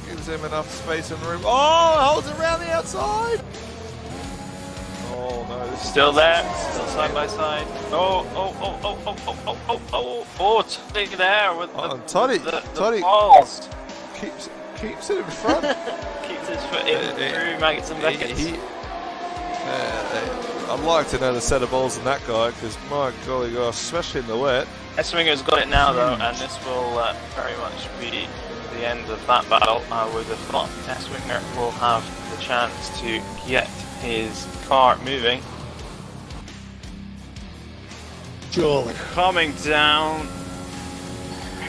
gives him enough space and room. Oh, holds it around the outside. Oh no, this is Still there, still side by side. Oh, Toddy there with Toddy the balls. keeps it in front. Keeps his foot in through Maggots and Beckett. I'd like to know the set of balls in that guy, because my golly gosh, especially in the wet. S-Winger's got it now though, and this will very much be the end of that battle. I would have thought S-Winger will have the chance to get his car moving. Surely. Coming down,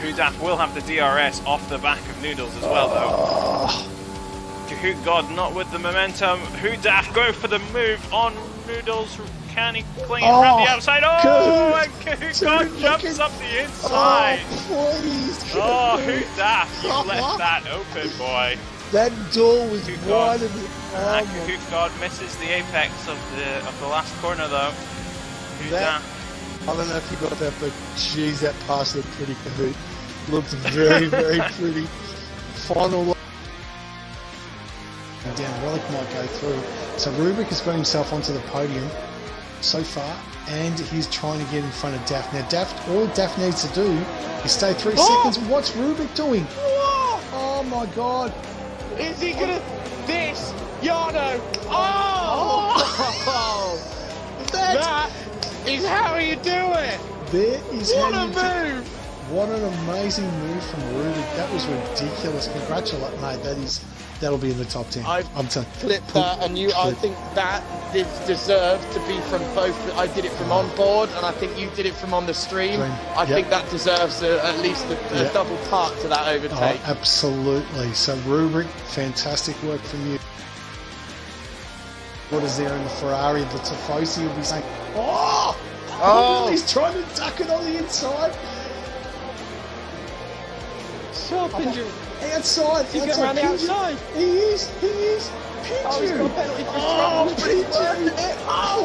Hudaf will have the DRS off the back of Noodles as well though. Kahoot God not with the momentum. Hudaf go for the move on Noodles. Can he cling it around the outside? Oh, and Kahoot God jumps up the inside. Oh, please. Oh, Hudaf, you left that open, boy. That door was Kahoot wide. God. And Kahoot God misses the apex of the last corner though. That- Hudaf. I don't know if you got that, but geez, that pass looked pretty Kahoot. Looked very, very pretty. Final down, Relic might go through. So Rubik has got himself onto the podium so far, and he's trying to get in front of Daft. Now Daft, all Daft needs to do is stay 3 seconds. What's Rubik doing? Oh my god. Is he gonna... This? Yarno! Oh! That is how you do it! There is What how a you do- move! What an amazing move from Rubik. That was ridiculous. Congratulations, mate. That'll be in the top 10. I'm telling you. Clip that, and I think that deserved to be from both. I did it from on board, and I think you did it from on the stream. I think that deserves at least a double part to that overtake. Oh, absolutely. So Rubik, fantastic work from you. What is there in the Ferrari? The Tifosi will be saying, oh, he's trying to duck it on the inside. So Pinju. Outside. He's going around the outside. He is. Pinju. Oh, he's got a penalty for Pinju.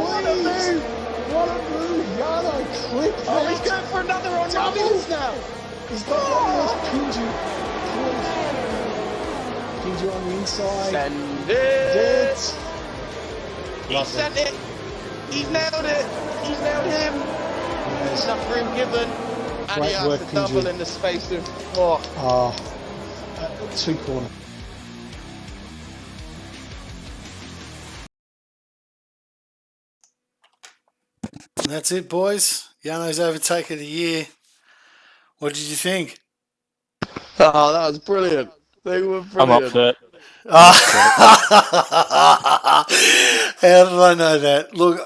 What a move. What a move. Yarno clip. Oh, he's going for another on Romulus now. He's got Romulus Pinju. Ninja on the inside. Send It. it. He Lovely. sent it. He's nailed it. He's nailed him. Yes. Enough room given. And Great he has work, to double PG. in the space of what? Oh, 2 corner. And that's it, boys. Yano's overtaker of the year. What did you think? Oh, that was brilliant. They were I'm brilliant. upset. How did I know that? Look,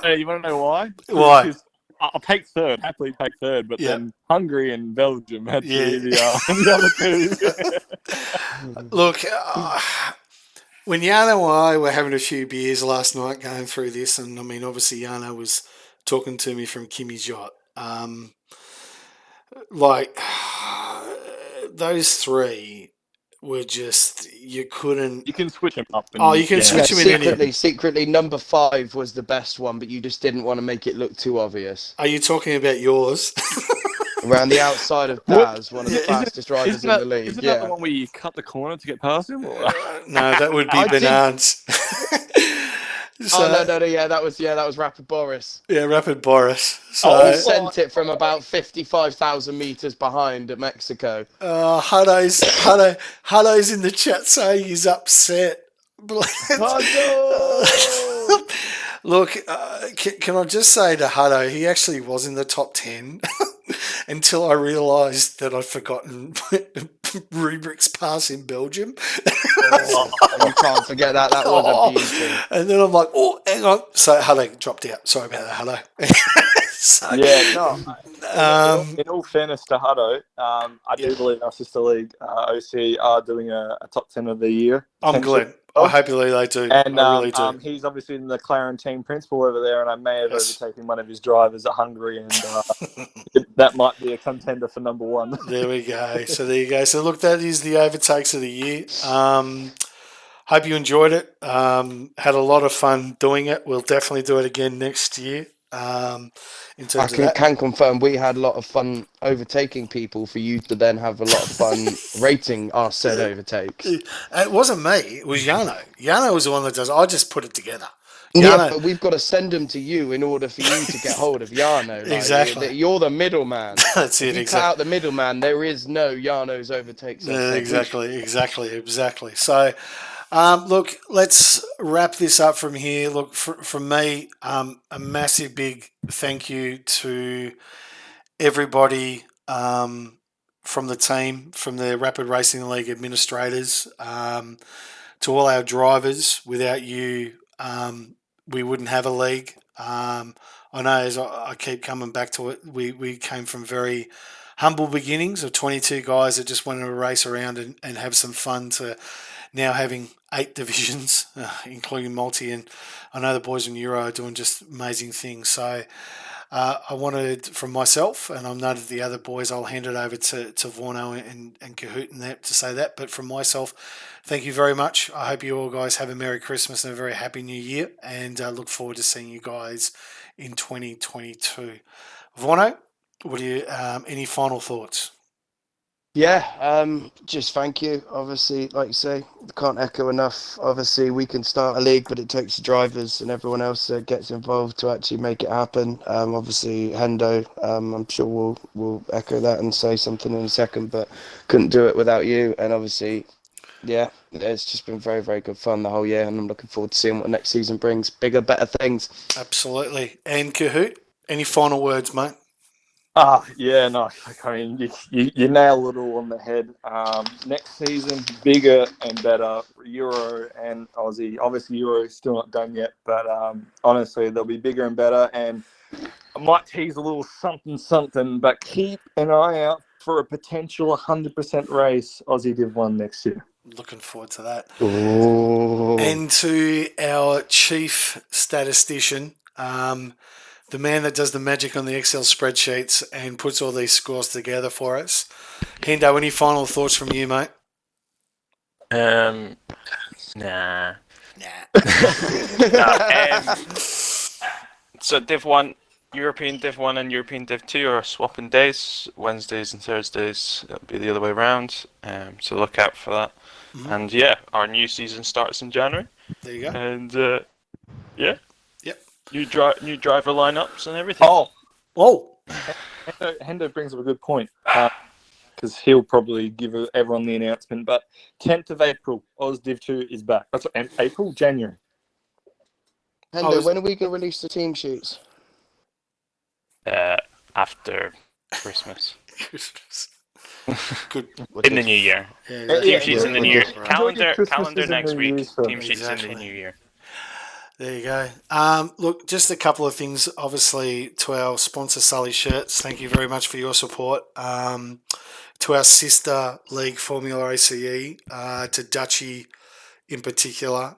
No, you want to know why? Why? Because I'll take third, happily take third, but Yeah. then Hungary and Belgium had to Yeah. be the other two. look. When Yano and I were having a few beers last night going through this, and I mean, obviously Yano was talking to me from Kimmy's yacht. Those three were just, you couldn't. You can switch them up. Oh, you can switch them in any. Secretly, number 5 was the best one, but you just didn't want to make it look too obvious. Are you talking about yours? Around the outside of Daz, one of the fastest drivers Isn't in that, the league. isn't Yeah. that the one where you cut the corner to get past him? Or? No, that would be I did- Bananas. Oh no, yeah, that was Rapid Boris. Yeah, Rapid Boris. So, I sent it from about 55,000 meters behind at Mexico. Hutto's in the chat saying he's upset. Look, can I just say to Hutto, he actually was in the top 10 until I realised that I'd forgotten Rubrik's pass in Belgium. You can't forget that. That was a beauty. And then I'm like, oh, hang on. So Hutto dropped out. Sorry about that, Hutto. So, Yeah, no. Um, in all fairness to Hutto, I do believe our sister league, OC, are doing a top 10 of the year. I'm glad. I hope they do. And I really do. he's obviously in the McLaren team principal over there, and I may have overtaken one of his drivers at Hungary, and that might be a contender for number 1. There we go. So there you go. So look, that is the overtakes of the year. Hope you enjoyed it. Had a lot of fun doing it. We'll definitely do it again next year. In terms I of that. can confirm we had a lot of fun overtaking people for you to then have a lot of fun rating our said overtakes. It wasn't me. It was Yano. Yano was the one that does. I just put it together. Yeah, Yano, but we've got to send them to you in order for you to get hold of Yano. Like, Exactly. You're the middleman. that's it. You cut Exactly. out the middleman, there is no Yano's overtakes. Yeah, exactly. So, look, let's wrap this up from here. Look, from me, a massive big thank you to everybody from the team, from the Rapid Racing League administrators, to all our drivers. Without you, we wouldn't have a league. I know, as I keep coming back to it, we came from very humble beginnings of 22 guys that just wanted to race around and have some fun, to now having 8 divisions, including multi, and I know the boys in Euro are doing just amazing things. So I wanted, from myself, and I know that the other boys, I'll hand it over to Vorno and Kahoot and that to say that, but from myself, thank you very much. I hope you all guys have a Merry Christmas and a very Happy New Year, and look forward to seeing you guys in 2022. Vorno, what do you, any final thoughts? Yeah, just thank you. Obviously, like you say, can't echo enough. Obviously, we can start a league, but it takes the drivers and everyone else that gets involved to actually make it happen. Obviously, Hendo, I'm sure we'll echo that and say something in a second, but couldn't do it without you. And obviously, yeah, it's just been very, very good fun the whole year, and I'm looking forward to seeing what next season brings. Bigger, better things. Absolutely. And Kahoot, any final words, mate? Yeah, no, I mean, you nail it all on the head. Next season, bigger and better. Euro and Aussie. Obviously, Euro is still not done yet, but honestly, they'll be bigger and better. And I might tease a little something, but keep an eye out for a potential 100% race Aussie Div 1 next year. Looking forward to that. Ooh. And to our chief statistician, the man that does the magic on the Excel spreadsheets and puts all these scores together for us. Hendo, any final thoughts from you, mate? Nah. Nah. So Div 1, European Div 1 and European Div 2 are swapping days. Wednesdays and Thursdays, it'll be the other way around. So look out for that. And yeah, our new season starts in January. There you go. And yeah. Yep. New driver lineups and everything. Oh. Hendo brings up a good point because he'll probably give everyone the announcement. But 10th of April, Oz Div 2 is back. That's April, January. Hendo, when are we going to release the team sheets? After Christmas. Good. In the new year. Yeah, Team sheets in the new year. Calendar Christmas next and New week. Year's for Team sheets in Exactly. the new year. There you go. Look, just a couple of things, obviously, to our sponsor, Sully Shirts. Thank you very much for your support. To our sister league, Formula ACE, to Dutchy in particular.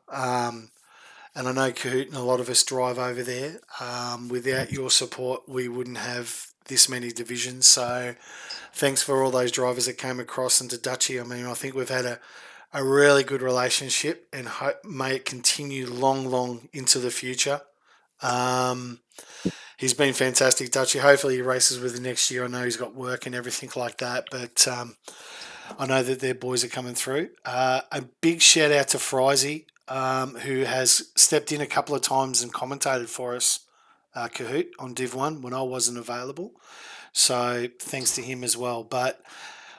And I know Kahoot and a lot of us drive over there. Without your support, we wouldn't have this many divisions. So thanks for all those drivers that came across, and to Dutchy. I mean, I think we've had a really good relationship, and may it continue long into the future. He's been fantastic, Dutchy. Hopefully he races with the next year. I know he's got work and everything like that, but I know that their boys are coming through. A big shout out to Frizy, who has stepped in a couple of times and commentated for us, Kahoot, on Div 1 when I wasn't available. So thanks to him as well. But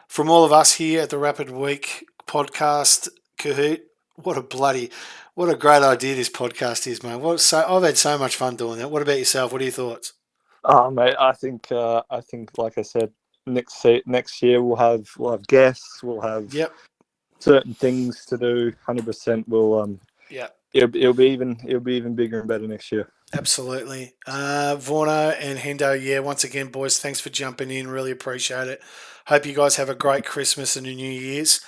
from all of us here at the Rapid Week podcast, Kahoot, what a great idea this podcast is, mate. I've had so much fun doing that. What about yourself? What are your thoughts? Oh, mate, I think, like I said, next year we'll have guests, we'll have certain things to do. 100%. We'll it'll be even bigger and better next year. Absolutely. Vorno and Hendo, once again, boys, thanks for jumping in. Really appreciate it. Hope you guys have a great Christmas and a New Year's.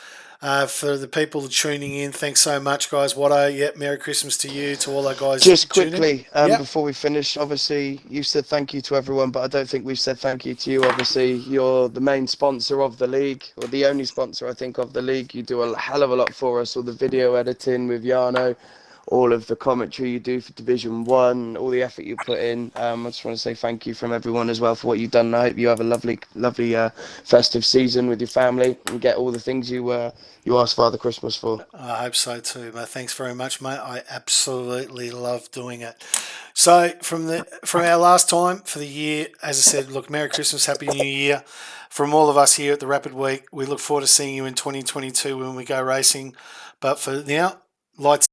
For the people tuning in, thanks so much, guys. Watto, Merry Christmas to you, to all our guys. Just quickly, before we finish, obviously, you said thank you to everyone, but I don't think we've said thank you to you. Obviously, you're the main sponsor of the league, or the only sponsor, I think, of the league. You do a hell of a lot for us, all the video editing with Jarno, all of the commentary you do for Division 1, all the effort you put in. I just want to say thank you from everyone as well for what you've done. I hope you have a lovely festive season with your family and get all the things you asked Father Christmas for. I hope so too, mate. Thanks very much, mate. I absolutely love doing it. So from our last time for the year, as I said, look, Merry Christmas, Happy New Year. From all of us here at the Rapid Week, we look forward to seeing you in 2022 when we go racing. But for now, lights